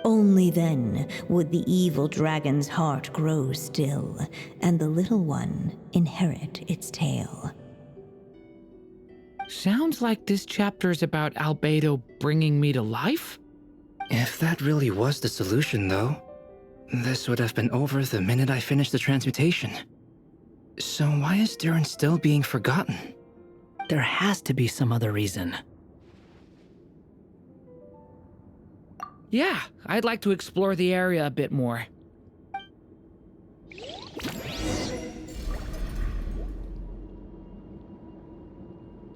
Only then would the evil dragon's heart grow still, and the little one inherit its tale. Sounds like this chapter's about Albedo bringing me to life? If that really was the solution, though, this would have been over the minute I finished the transmutation. So why is Durin still being forgotten? There has to be some other reason. Yeah, I'd like to explore the area a bit more.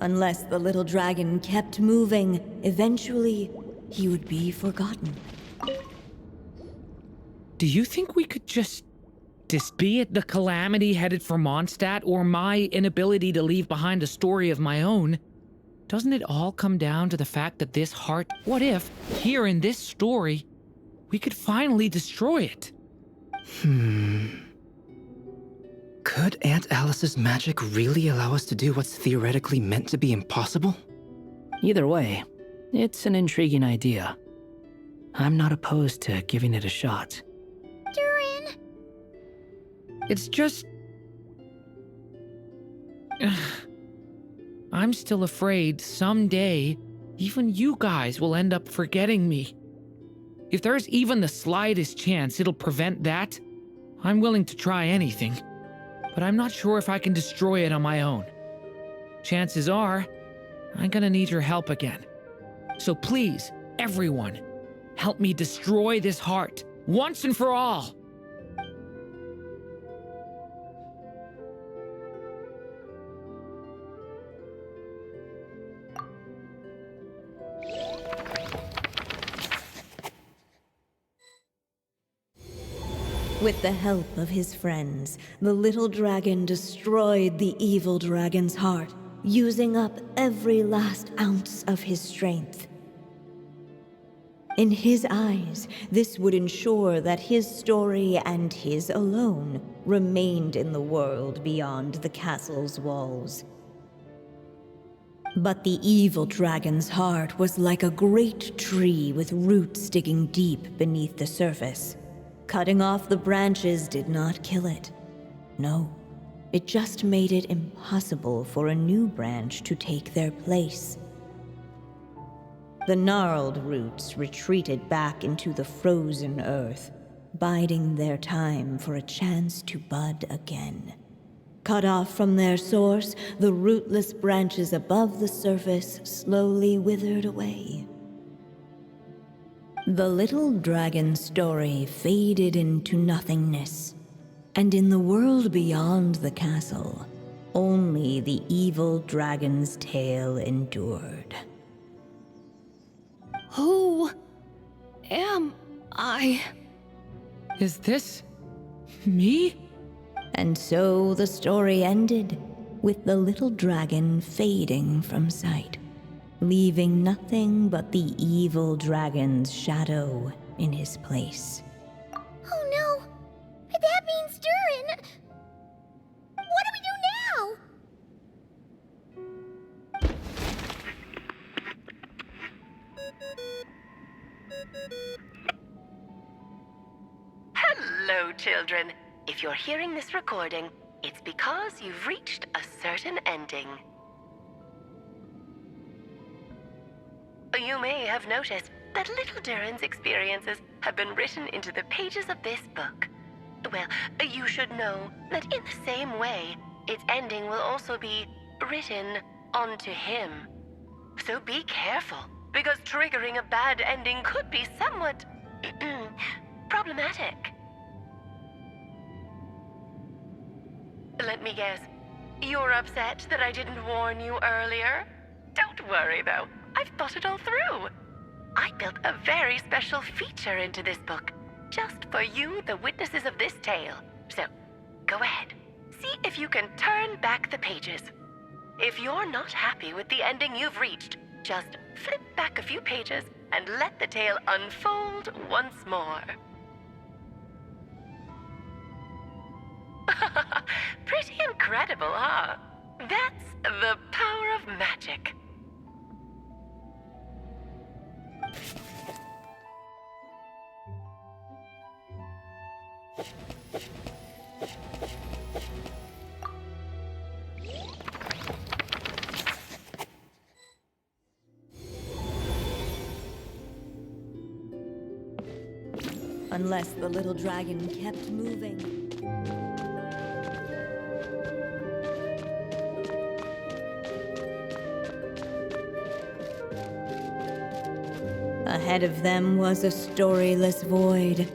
Unless the little dragon kept moving, eventually he would be forgotten. Do you think we could just be it the calamity headed for Mondstadt or my inability to leave behind a story of my own? Doesn't it all come down to the fact that this heart, what if, here in this story, we could finally destroy it? Could Aunt Alice's magic really allow us to do what's theoretically meant to be impossible? Either way, it's an intriguing idea. I'm not opposed to giving it a shot. Durin! It's just... I'm still afraid someday, even you guys will end up forgetting me. If there's even the slightest chance it'll prevent that, I'm willing to try anything. But I'm not sure if I can destroy it on my own. Chances are, I'm gonna need your help again. So please, everyone, help me destroy this heart, once and for all. With the help of his friends, the little dragon destroyed the evil dragon's heart, using up every last ounce of his strength. In his eyes, this would ensure that his story and his alone remained in the world beyond the castle's walls. But the evil dragon's heart was like a great tree with roots digging deep beneath the surface. Cutting off the branches did not kill it. No, it just made it impossible for a new branch to take their place. The gnarled roots retreated back into the frozen earth, biding their time for a chance to bud again. Cut off from their source, the rootless branches above the surface slowly withered away. The little dragon's story faded into nothingness, and in the world beyond the castle, only the evil dragon's tale endured. Who am I? Is this me? And so the story ended, with the little dragon fading from sight, leaving nothing but the evil dragon's shadow in his place. Oh no! That means Durin! What do we do now? Hello, children. If you're hearing this recording, it's because you've reached a certain ending. You may have noticed that little Durin's experiences have been written into the pages of this book. Well, you should know that in the same way, its ending will also be written onto him. So be careful, because triggering a bad ending could be somewhat problematic. Let me guess, you're upset that I didn't warn you earlier? Don't worry, though. I've thought it all through. I built a very special feature into this book, just for you, the witnesses of this tale. So, go ahead. See if you can turn back the pages. If you're not happy with the ending you've reached, just flip back a few pages and let the tale unfold once more. Pretty incredible, huh? That's the power of magic. Unless the little dragon kept moving. Ahead of them was a storyless void,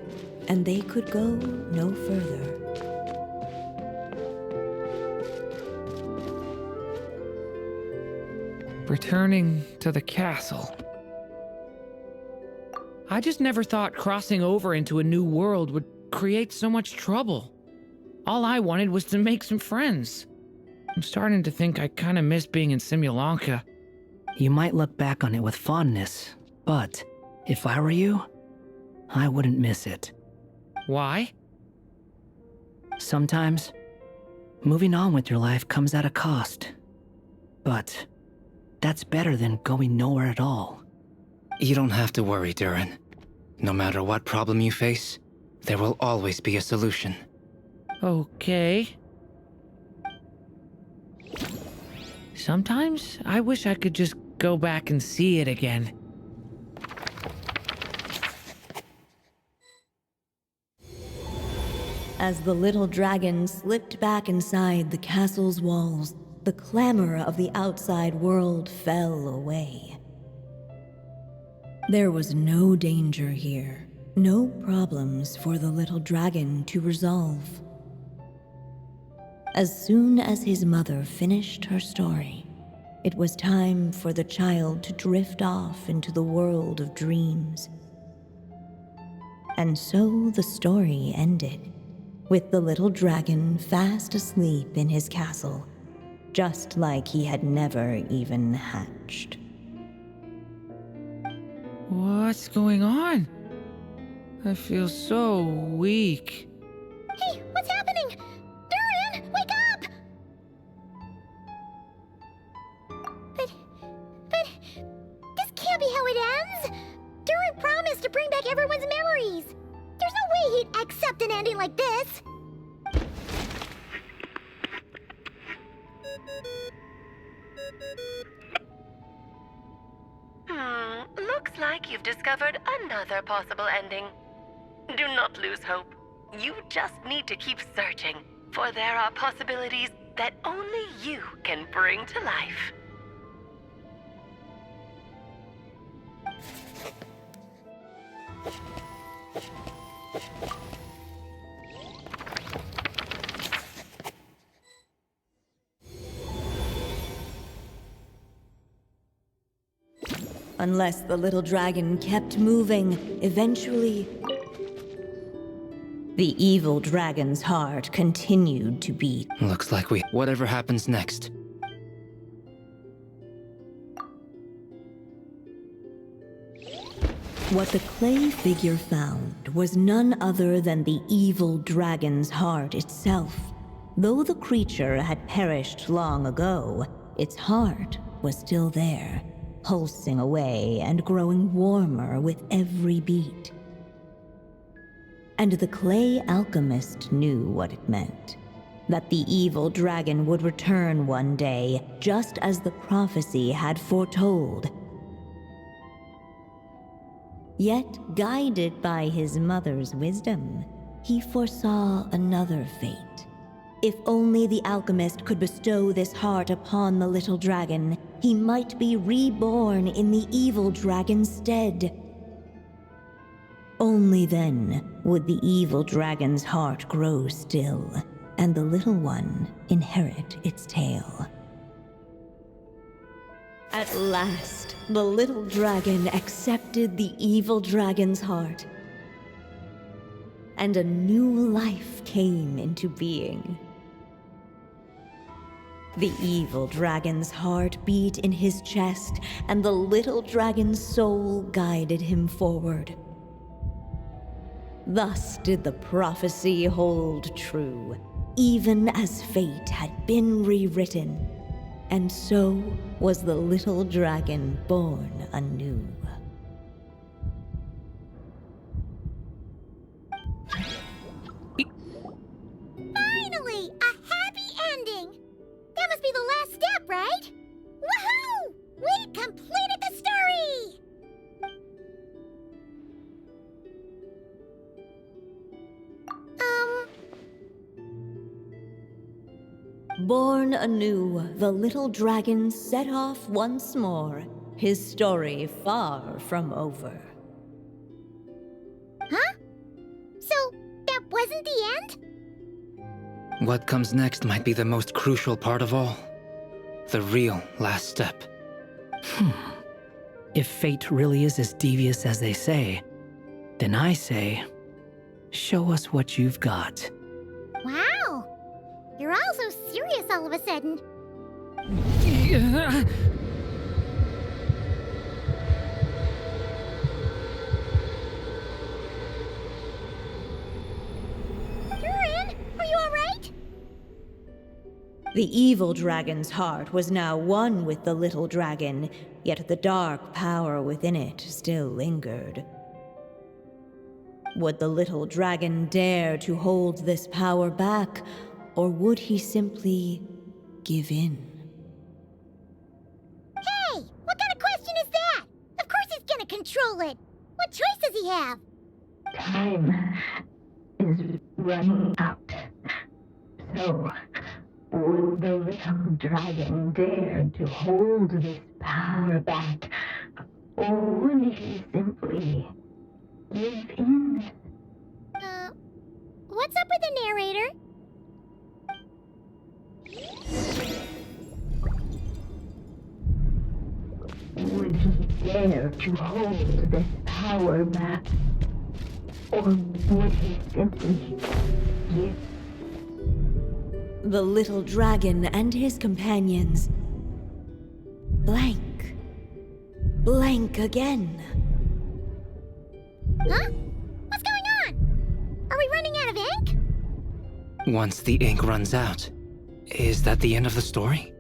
and they could go no further. Returning to the castle. I just never thought crossing over into a new world would create so much trouble. All I wanted was to make some friends. I'm starting to think I kind of miss being in Simulanka. You might look back on it with fondness, but if I were you, I wouldn't miss it. Why? Sometimes, moving on with your life comes at a cost. But that's better than going nowhere at all. You don't have to worry, Durin. No matter what problem you face, there will always be a solution. Okay. Sometimes I wish I could just go back and see it again. As the little dragon slipped back inside the castle's walls, the clamor of the outside world fell away. There was no danger here, no problems for the little dragon to resolve. As soon as his mother finished her story, it was time for the child to drift off into the world of dreams. And so the story ended, with the little dragon fast asleep in his castle, just like he had never even hatched. What's going on? I feel so weak. Hey, what's happening? Durin, wake up! But this can't be how it ends. Durin promised to bring back everyone's memories. There's no way he'd accept an ending like this. Looks like you've discovered another possible ending. Do not lose hope. You just need to keep searching, for there are possibilities that only you can bring to life. Unless the little dragon kept moving, eventually, the evil dragon's heart continued to beat. Looks like whatever happens next. What the clay figure found was none other than the evil dragon's heart itself. Though the creature had perished long ago, its heart was still there, pulsing away and growing warmer with every beat. And the clay alchemist knew what it meant. That the evil dragon would return one day, just as the prophecy had foretold. Yet, guided by his mother's wisdom, he foresaw another fate. If only the alchemist could bestow this heart upon the little dragon, he might be reborn in the evil dragon's stead. Only then would the evil dragon's heart grow still, and the little one inherit its tale. At last, the little dragon accepted the evil dragon's heart, and a new life came into being. The evil dragon's heart beat in his chest, and the little dragon's soul guided him forward. Thus did the prophecy hold true, even as fate had been rewritten. And so was the little dragon born anew. Finally, a happy ending! That must be the last step, right? Woohoo! We completed the story! Born anew, the little dragon set off once more, his story far from over. Huh? So, that wasn't the end? What comes next might be the most crucial part of all. The real last step. If fate really is as devious as they say, then I say, show us what you've got. Wow! You're all so serious all of a sudden. Durin, are you alright? The evil dragon's heart was now one with the little dragon, yet the dark power within it still lingered. Would the little dragon dare to hold this power back, or would he simply give in? Hey! What kind of question is that? Of course he's gonna control it! What choice does he have? Time is running out. So, would the little dragon dare to hold this power back? Or would he simply give in? What's up with the narrator? Would he dare to hold this power back? Or would he simply give? The little dragon and his companions. Blank. Blank again. Huh? What's going on? Are we running out of ink? Once the ink runs out, is that the end of the story?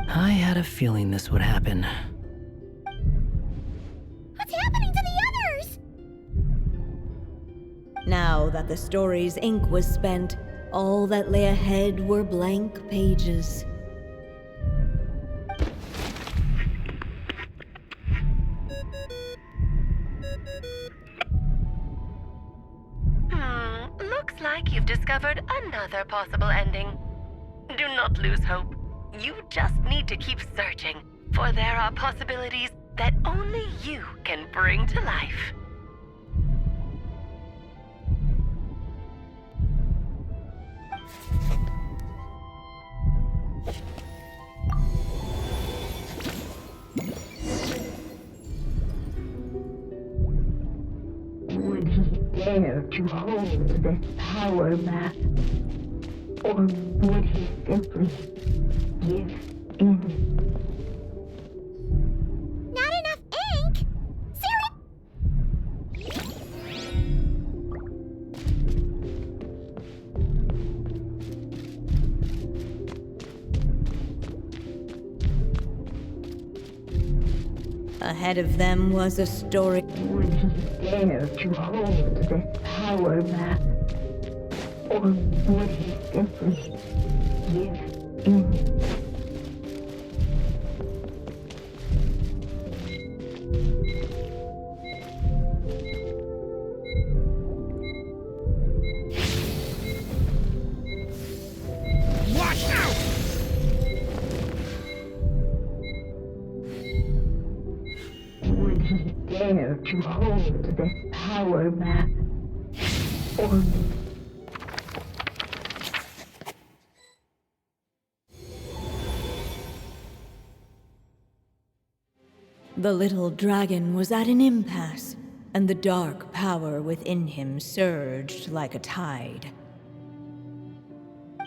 I had a feeling this would happen. What's happening to the others? Now that the story's ink was spent, all that lay ahead were blank pages. Looks like you've discovered another possible ending. Do not lose hope. You just need to keep searching, for there are possibilities that only you can bring to life. Would he dare to hold this power map? Or would he simply give in? Not enough ink? Ahead of them was a story. Would he dare to hold this power map? Or would he simply give in? Would he dare to hold this power map? Or The little dragon was at an impasse, and the dark power within him surged like a tide.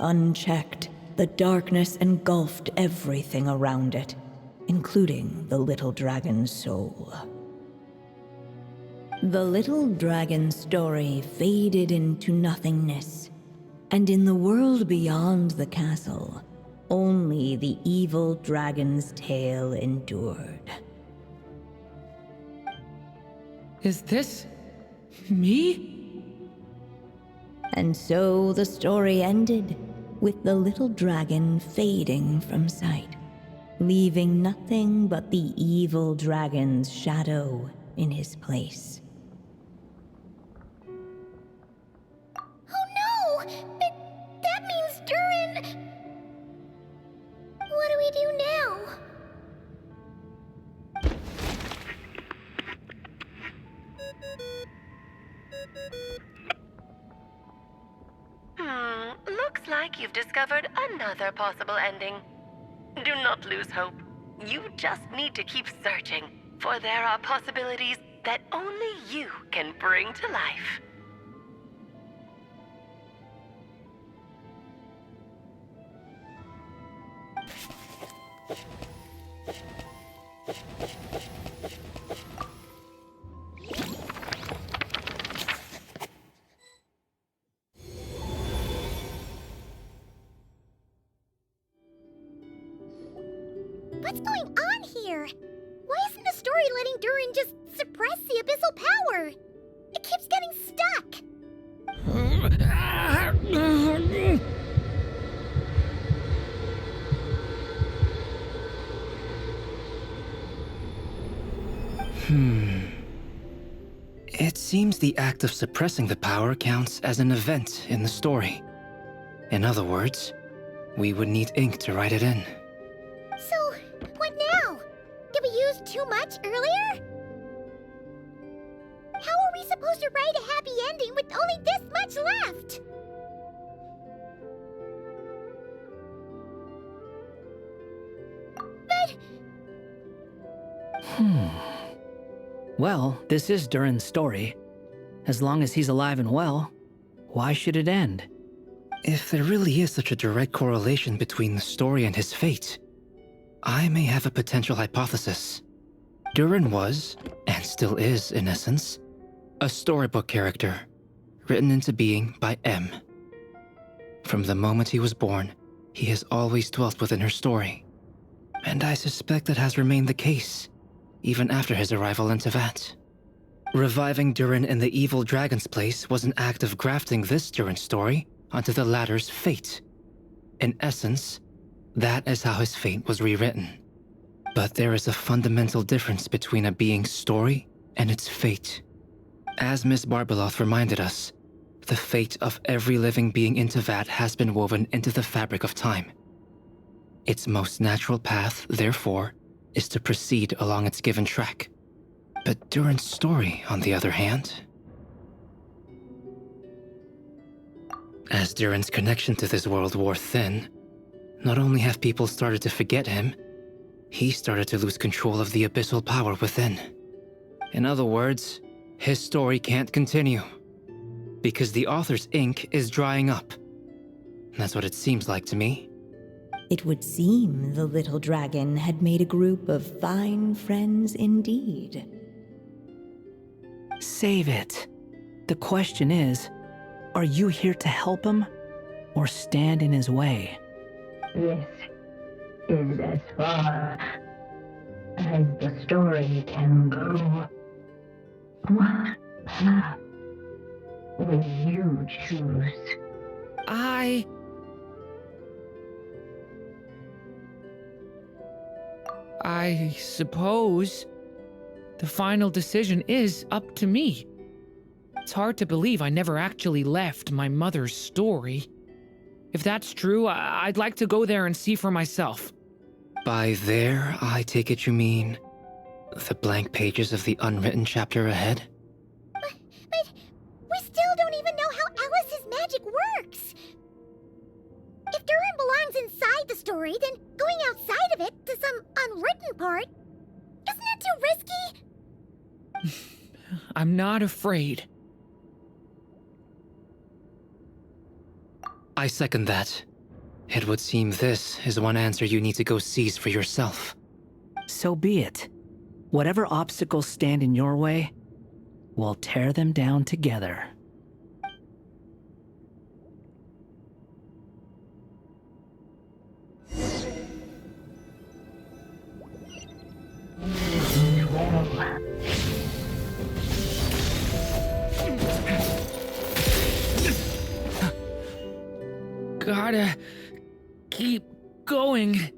Unchecked, the darkness engulfed everything around it, including the little dragon's soul. The little dragon's story faded into nothingness, and in the world beyond the castle, only the evil dragon's tale endured. Is this me? And so the story ended, with the little dragon fading from sight, leaving nothing but the evil dragon's shadow in his place. Oh no! That means Durin... What do we do now? Looks like you've discovered another possible ending. Do not lose hope. You just need to keep searching, for there are possibilities that only you can bring to life. What's going on here? Why isn't the story letting Durin just suppress the abyssal power? It keeps getting stuck. It seems the act of suppressing the power counts as an event in the story. In other words, we would need ink to write it in. So, what now? Did we use too much earlier? How are we supposed to write a happy ending with only this much left? But... Well, this is Durin's story. As long as he's alive and well, why should it end? If there really is such a direct correlation between the story and his fate, I may have a potential hypothesis. Durin was, and still is in essence, a storybook character, written into being by M. From the moment he was born, he has always dwelt within her story. And I suspect that has remained the case, even after his arrival in Tevat. Reviving Durin in the evil dragon's place was an act of grafting this Durin story onto the latter's fate. In essence, that is how his fate was rewritten. But there is a fundamental difference between a being's story and its fate. As Miss Barbeloth reminded us, the fate of every living being in Tevat has been woven into the fabric of time. Its most natural path, therefore, is to proceed along its given track. But Durin's story, on the other hand... As Durin's connection to this world wore thin, not only have people started to forget him, he started to lose control of the abyssal power within. In other words, his story can't continue, because the author's ink is drying up. That's what it seems like to me. It would seem the little dragon had made a group of fine friends indeed. Save it. The question is, are you here to help him, or stand in his way? This is as far as the story can go. What path will you choose? I suppose the final decision is up to me. It's hard to believe I never actually left my mother's story. If that's true, I'd like to go there and see for myself. By there, I take it you mean the blank pages of the unwritten chapter ahead? But we still don't even know how Alice's magic works. If Durin belongs inside the story, then going outside of it to some unwritten part, isn't that too risky? I'm not afraid. I second that. It would seem this is one answer you need to go seize for yourself. So be it. Whatever obstacles stand in your way, we'll tear them down together. Gotta keep going.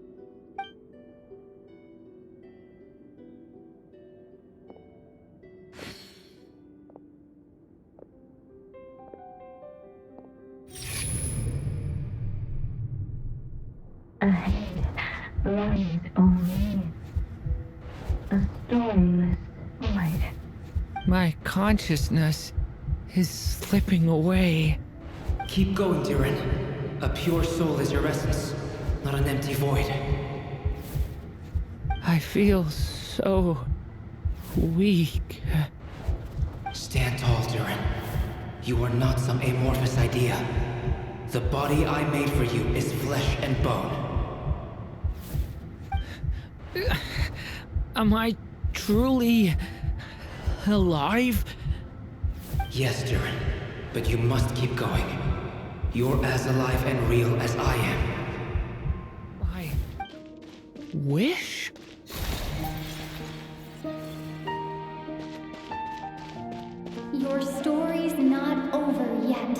Ahead lies only a stormless void. My consciousness is slipping away. Keep going, Durin. A pure soul is your essence, not an empty void. I feel so weak. Stand tall, Durin. You are not some amorphous idea. The body I made for you is flesh and bone. Am I truly alive? Yes, Durin, but you must keep going. You're as alive and real as I am. I wish? Your story's not over yet.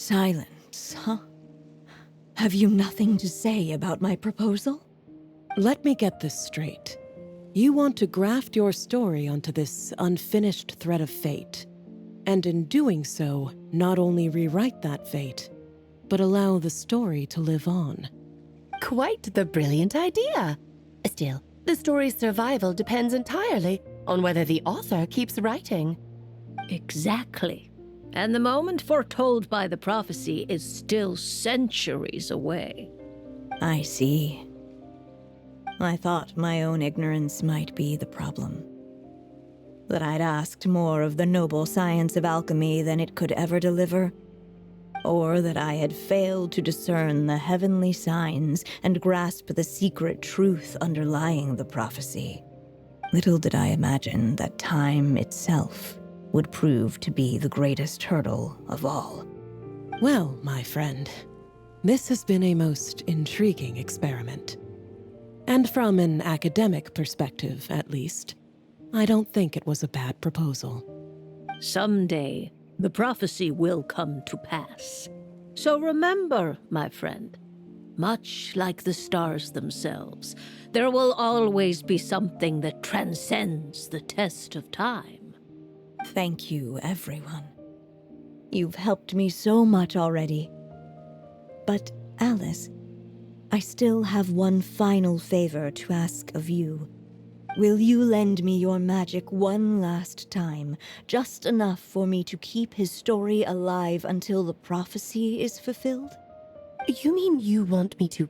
Silence, huh? Have you nothing to say about my proposal? Let me get this straight. You want to graft your story onto this unfinished thread of fate, and in doing so, not only rewrite that fate, but allow the story to live on. Quite the brilliant idea. Still, the story's survival depends entirely on whether the author keeps writing. Exactly. And the moment foretold by the prophecy is still centuries away. I see. I thought my own ignorance might be the problem. That I'd asked more of the noble science of alchemy than it could ever deliver. Or that I had failed to discern the heavenly signs and grasp the secret truth underlying the prophecy. Little did I imagine that time itself would prove to be the greatest hurdle of all. Well, my friend, this has been a most intriguing experiment. And from an academic perspective, at least, I don't think it was a bad proposal. Someday, the prophecy will come to pass. So remember, my friend, much like the stars themselves, there will always be something that transcends the test of time. Thank you, everyone. You've helped me so much already. But, Alice, I still have one final favor to ask of you. Will you lend me your magic one last time, just enough for me to keep his story alive until the prophecy is fulfilled? You mean you want me to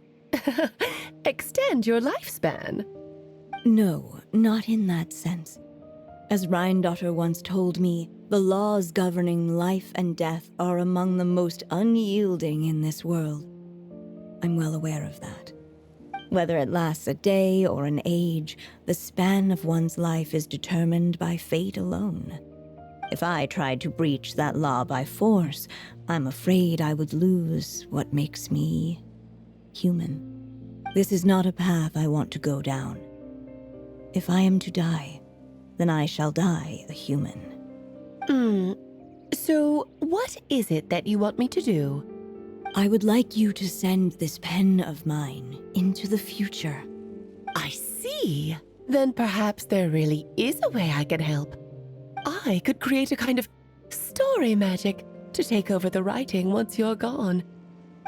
extend your lifespan? No, not in that sense. As Rheindotter once told me, the laws governing life and death are among the most unyielding in this world. I'm well aware of that. Whether it lasts a day or an age, the span of one's life is determined by fate alone. If I tried to breach that law by force, I'm afraid I would lose what makes me human. This is not a path I want to go down. If I am to die, then I shall die a human. So what is it that you want me to do? I would like you to send this pen of mine into the future. I see. Then perhaps there really is a way I can help. I could create a kind of story magic to take over the writing once you're gone.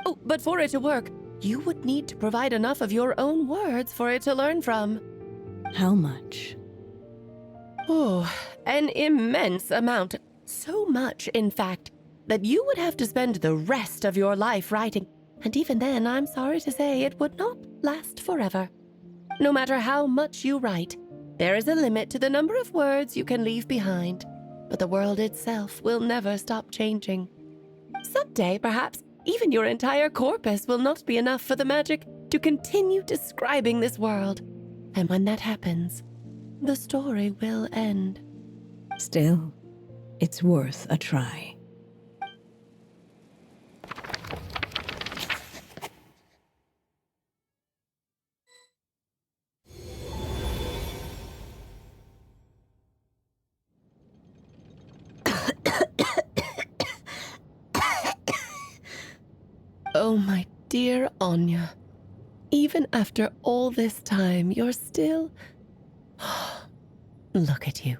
Oh, but for it to work, you would need to provide enough of your own words for it to learn from. How much? Oh, an immense amount. So much, in fact, that you would have to spend the rest of your life writing, and even then, I'm sorry to say, it would not last forever. No matter how much you write, there is a limit to the number of words you can leave behind, but the world itself will never stop changing. Someday, perhaps, even your entire corpus will not be enough for the magic to continue describing this world. And when that happens, the story will end. Still, it's worth a try. Oh, my dear Anya. Even after all this time, you're still... Look at you.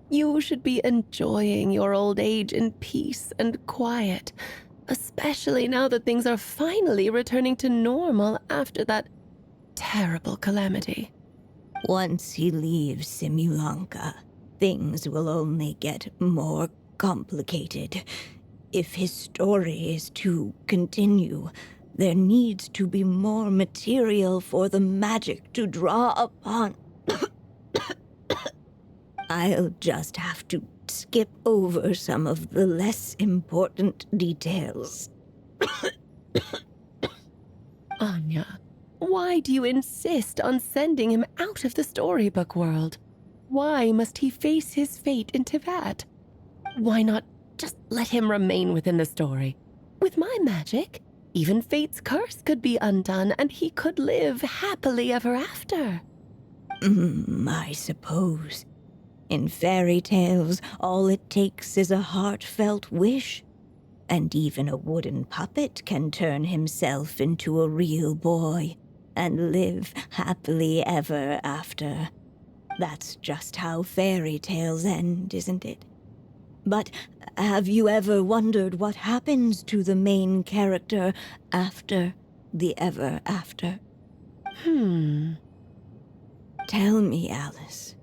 You should be enjoying your old age in peace and quiet, especially now that things are finally returning to normal after that terrible calamity. Once he leaves Simulanka, things will only get more complicated. If his story is to continue, there needs to be more material for the magic to draw upon. I'll just have to skip over some of the less important details. Anya, why do you insist on sending him out of the storybook world? Why must he face his fate in Teyvat? Why not just let him remain within the story? With my magic, even fate's curse could be undone and he could live happily ever after. I suppose. In fairy tales, all it takes is a heartfelt wish. And even a wooden puppet can turn himself into a real boy and live happily ever after. That's just how fairy tales end, isn't it? But have you ever wondered what happens to the main character after the ever after? Tell me, Alice.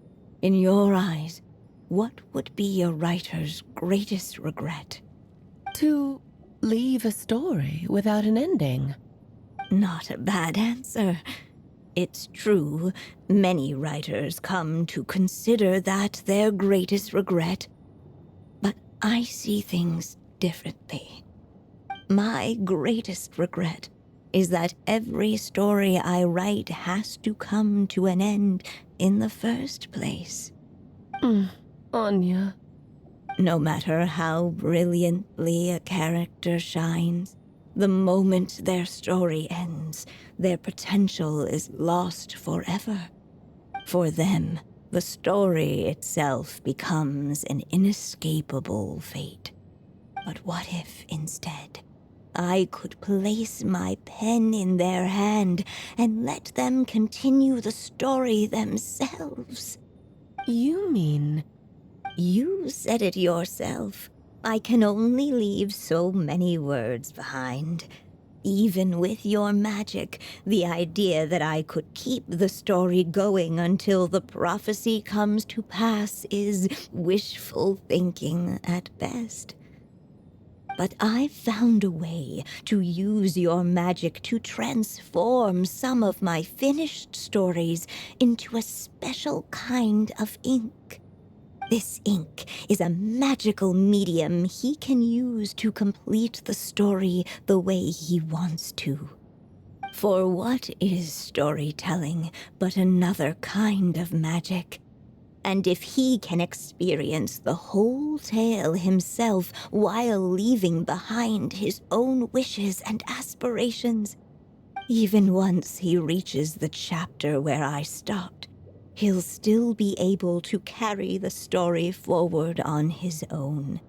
In your eyes, what would be a writer's greatest regret? To leave a story without an ending. Not a bad answer. It's true, many writers come to consider that their greatest regret. But I see things differently. My greatest regret is that every story I write has to come to an end in the first place. Anya. No matter how brilliantly a character shines, the moment their story ends, their potential is lost forever. For them, the story itself becomes an inescapable fate. But what if, instead, I could place my pen in their hand and let them continue the story themselves? You mean... You said it yourself. I can only leave so many words behind. Even with your magic, the idea that I could keep the story going until the prophecy comes to pass is wishful thinking at best. But I've found a way to use your magic to transform some of my finished stories into a special kind of ink. This ink is a magical medium he can use to complete the story the way he wants to. For what is storytelling but another kind of magic? And if he can experience the whole tale himself while leaving behind his own wishes and aspirations, even once he reaches the chapter where I stopped, he'll still be able to carry the story forward on his own.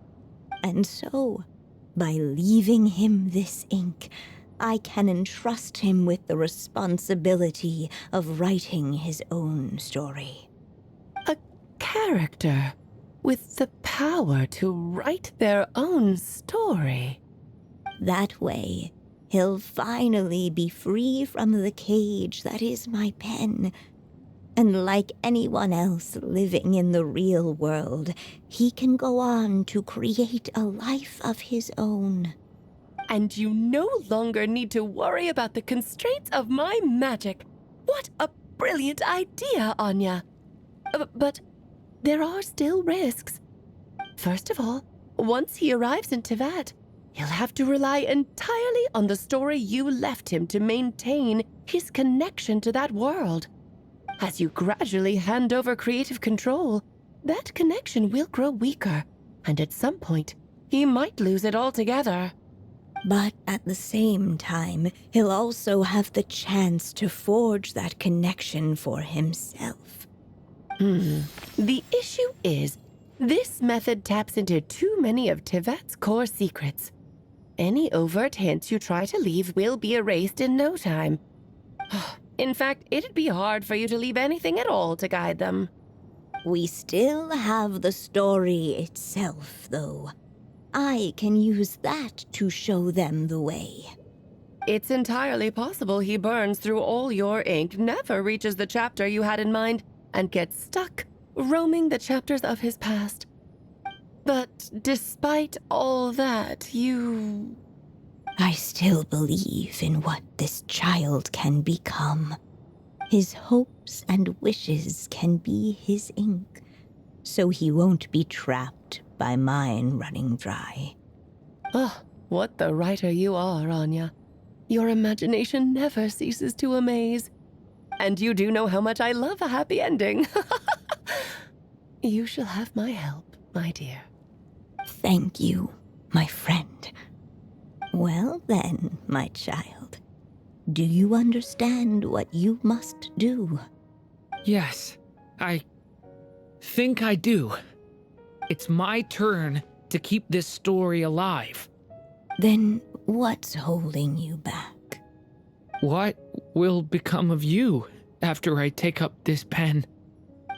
And so, by leaving him this ink, I can entrust him with the responsibility of writing his own story. A character with the power to write their own story. That way, he'll finally be free from the cage that is my pen. And like anyone else living in the real world, he can go on to create a life of his own. And you no longer need to worry about the constraints of my magic. What a brilliant idea, Anya. But there are still risks. First of all, once he arrives in Teyvat, he'll have to rely entirely on the story you left him to maintain his connection to that world. As you gradually hand over creative control, that connection will grow weaker, and at some point, he might lose it altogether. But at the same time, he'll also have the chance to forge that connection for himself. The issue is, this method taps into too many of Teyvat's core secrets. Any overt hints you try to leave will be erased in no time. In fact, it'd be hard for you to leave anything at all to guide them. We still have the story itself, though. I can use that to show them the way. It's entirely possible he burns through all your ink, never reaches the chapter you had in mind, and gets stuck roaming the chapters of his past. But despite all that, I still believe in what this child can become. His hopes and wishes can be his ink, so he won't be trapped by mine running dry. Oh, what the writer you are, Anya. Your imagination never ceases to amaze. And you do know how much I love a happy ending. You shall have my help, my dear. Thank you, my friend. Well then, my child, do you understand what you must do? Yes, I think I do. It's my turn to keep this story alive. Then what's holding you back? What will become of you after I take up this pen?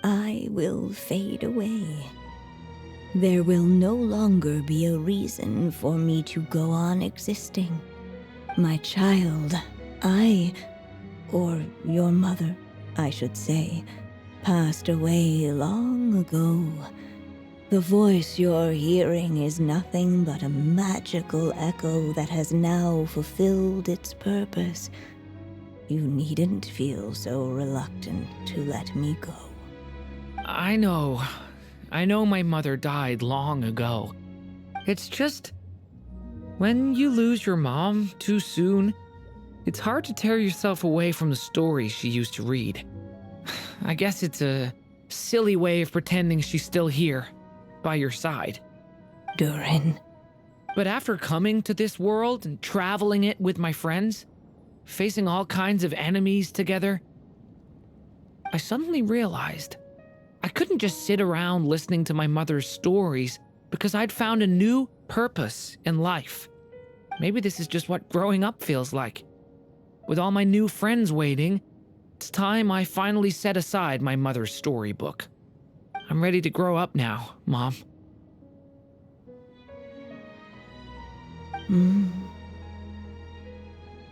I will fade away. There will no longer be a reason for me to go on existing. My child, or your mother, I should say, passed away long ago. The voice you're hearing is nothing but a magical echo that has now fulfilled its purpose. You needn't feel so reluctant to let me go. I know my mother died long ago. It's just, when you lose your mom too soon, it's hard to tear yourself away from the stories she used to read. I guess it's a silly way of pretending she's still here, by your side. Durin. But after coming to this world and traveling it with my friends, facing all kinds of enemies together, I suddenly realized I couldn't just sit around listening to my mother's stories because I'd found a new purpose in life. Maybe this is just what growing up feels like. With all my new friends waiting, it's time I finally set aside my mother's storybook. I'm ready to grow up now, Mom.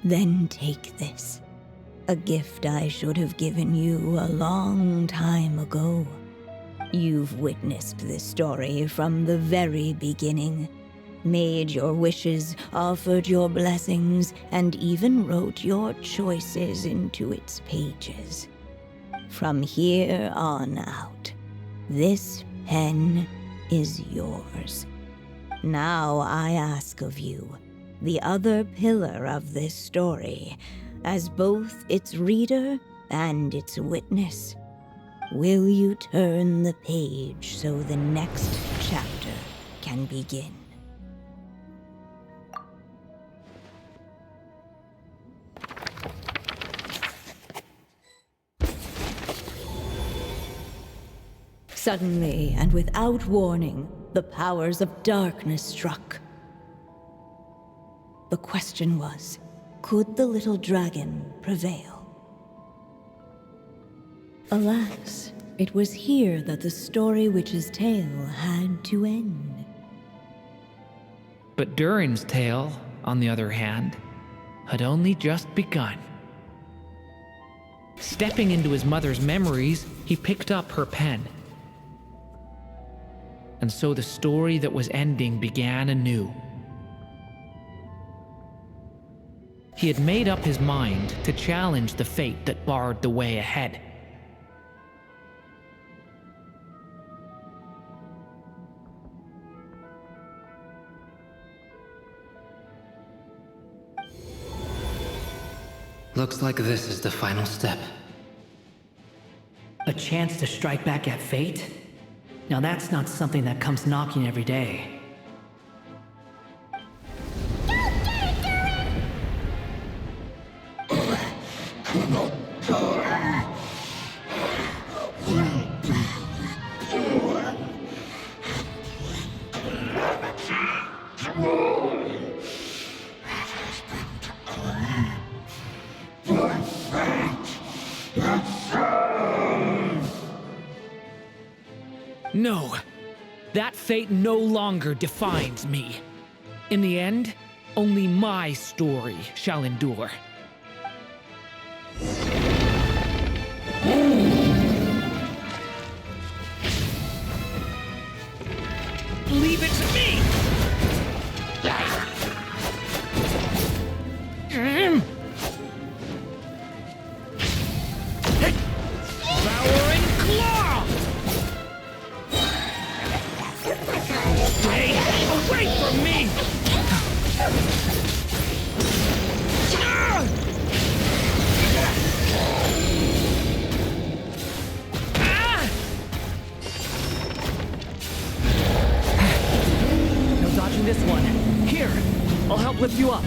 Then take this. A gift I should have given you a long time ago. You've witnessed this story from the very beginning. Made your wishes, offered your blessings, and even wrote your choices into its pages. From here on out, this pen is yours. Now I ask of you, the other pillar of this story, as both its reader and its witness, will you turn the page so the next chapter can begin? Suddenly, and without warning, the powers of darkness struck. The question was, could the little dragon prevail? Alas, it was here that the story witch's tale had to end. But Durin's tale, on the other hand, had only just begun. Stepping into his mother's memories, he picked up her pen. And so the story that was ending began anew. He had made up his mind to challenge the fate that barred the way ahead. Looks like this is the final step. A chance to strike back at fate? Now that's not something that comes knocking every day. No, that fate no longer defines me. In the end, only my story shall endure. Leave it to me! Devouring claw! Stay away from me! No dodging this one. Here, I'll help lift you up.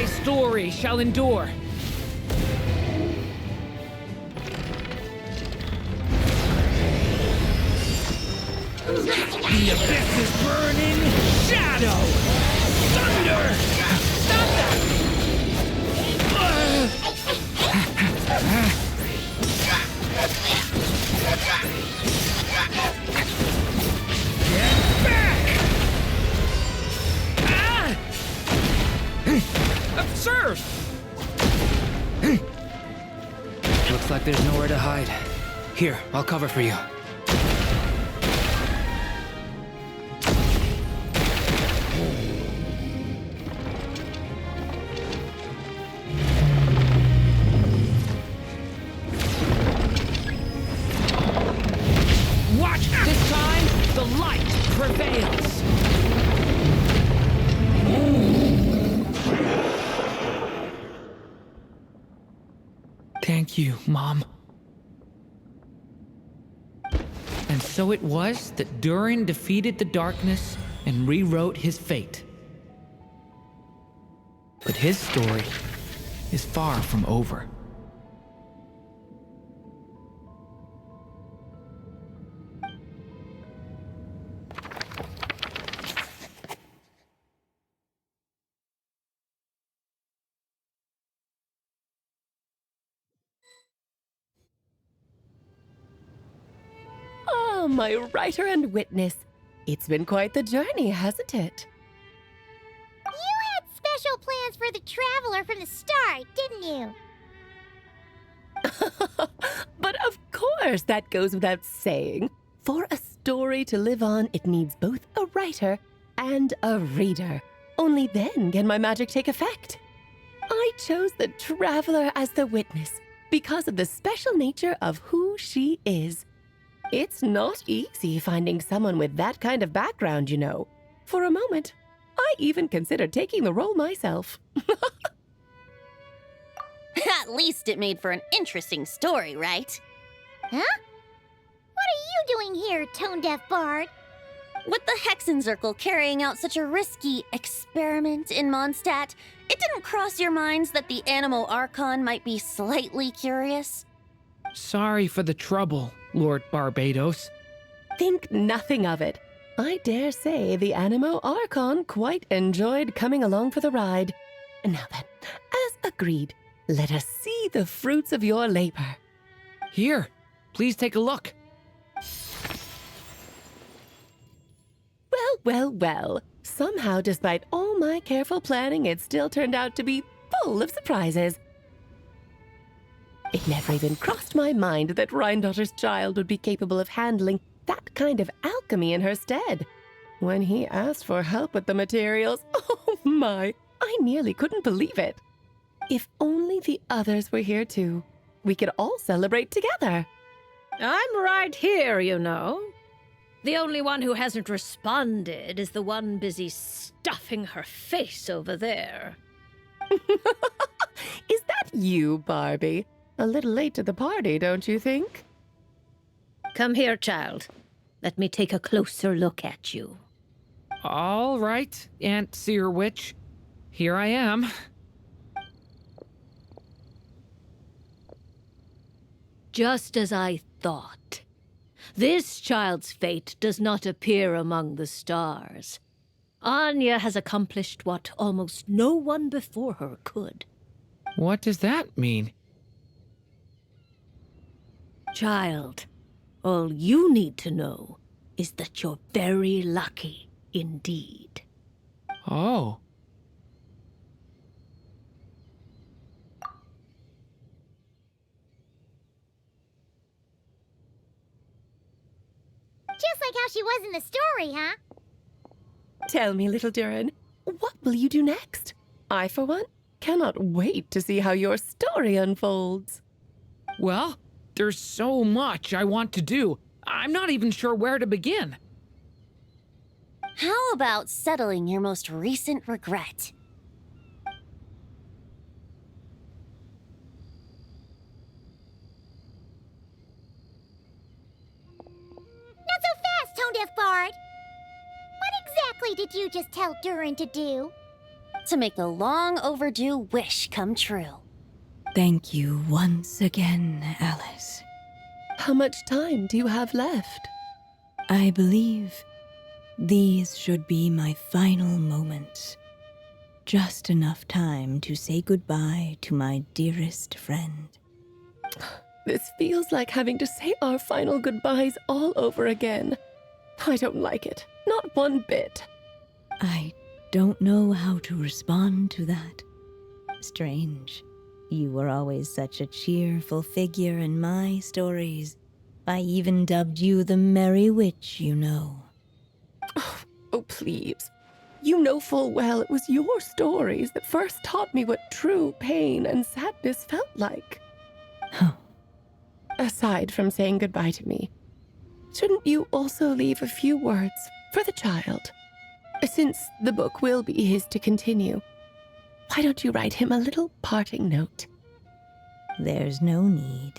My story shall endure. The abyss is burning. Shadow! Thunder! Stop that! Get back! Absurd! Looks like there's nowhere to hide. Here, I'll cover for you. Watch! This time, the light prevails! Thank you, Mom. And so it was that Durin defeated the darkness and rewrote his fate. But his story is far from over. Oh, my writer and witness. It's been quite the journey, hasn't it? You had special plans for the traveler from the start, didn't you? But of course, that goes without saying. For a story to live on, it needs both a writer and a reader. Only then can my magic take effect. I chose the traveler as the witness because of the special nature of who she is. It's not easy finding someone with that kind of background, you know. For a moment, I even considered taking the role myself. At least it made for an interesting story, right? Huh? What are you doing here, tone-deaf bard? With the Hexenzirkel carrying out such a risky experiment in Mondstadt, it didn't cross your minds that the Animo Archon might be slightly curious? Sorry for the trouble, Lord Barbados. Think nothing of it. I dare say the Animo Archon quite enjoyed coming along for the ride. Now then, as agreed, let us see the fruits of your labor. Here, please take a look. Well. Somehow, despite all my careful planning, it still turned out to be full of surprises. It never even crossed my mind that Rhindotter's child would be capable of handling that kind of alchemy in her stead. When he asked for help with the materials, oh my, I nearly couldn't believe it. If only the others were here too, we could all celebrate together. I'm right here, you know. The only one who hasn't responded is the one busy stuffing her face over there. Is that you, Barbie? A little late to the party, don't you think? Come here, child. Let me take a closer look at you. All right, Aunt Seer Witch. Here I am. Just as I thought. This child's fate does not appear among the stars. Anya has accomplished what almost no one before her could. What does that mean? Child, all you need to know is that you're very lucky indeed. Oh. Just like how she was in the story, huh? Tell me, little Durin, what will you do next? I, for one, cannot wait to see how your story unfolds. Well, there's so much I want to do. I'm not even sure where to begin. How about settling your most recent regret? Not so fast, tone-deaf bard. What exactly did you just tell Durin to do? to make a long overdue wish come true. Thank you once again, Alice. How much time do you have left? I believe these should be my final moments. Just enough time to say goodbye to my dearest friend. This feels like having to say our final goodbyes all over again. I don't like it. Not one bit. I don't know how to respond to that. Strange. You were always such a cheerful figure in my stories. I even dubbed you the Merry Witch, you know. Oh, please. You know full well it was your stories that first taught me what true pain and sadness felt like. Aside from saying goodbye to me, shouldn't you also leave a few words for the child? Since the book will be his to continue, why don't you write him a little parting note? There's no need.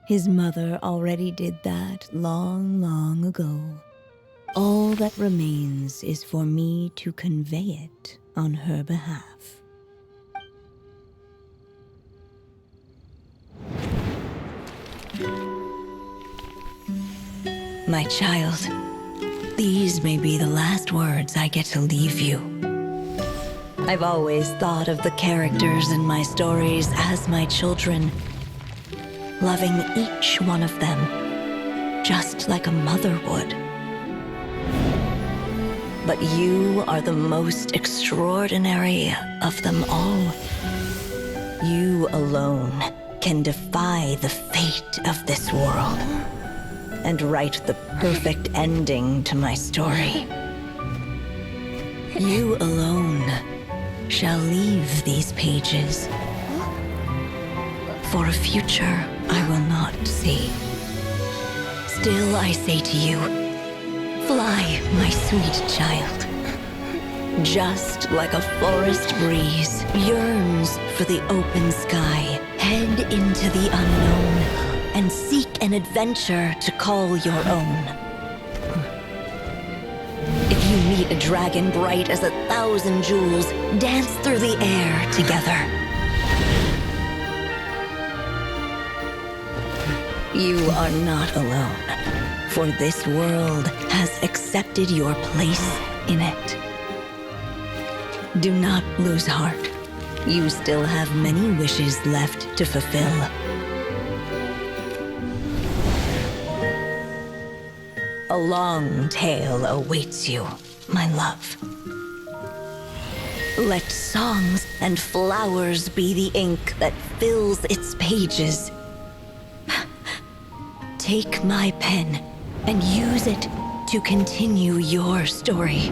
His mother already did that long, long ago. All that remains is for me to convey it on her behalf. My child, these may be the last words I get to leave you. I've always thought of the characters in my stories as my children, loving each one of them, just like a mother would. But you are the most extraordinary of them all. You alone can defy the fate of this world and write the perfect ending to my story. You alone shall leave these pages for a future I will not see. Still I say to you, fly, my sweet child. Just like a forest breeze yearns for the open sky, head into the unknown and seek an adventure to call your own. If you meet a dragon bright as 1,000 jewels, dance through the air together. You are not alone, for this world has accepted your place in it. Do not lose heart. You still have many wishes left to fulfill. A long tale awaits you, my love. Let songs and flowers be the ink that fills its pages. Take my pen and use it to continue your story.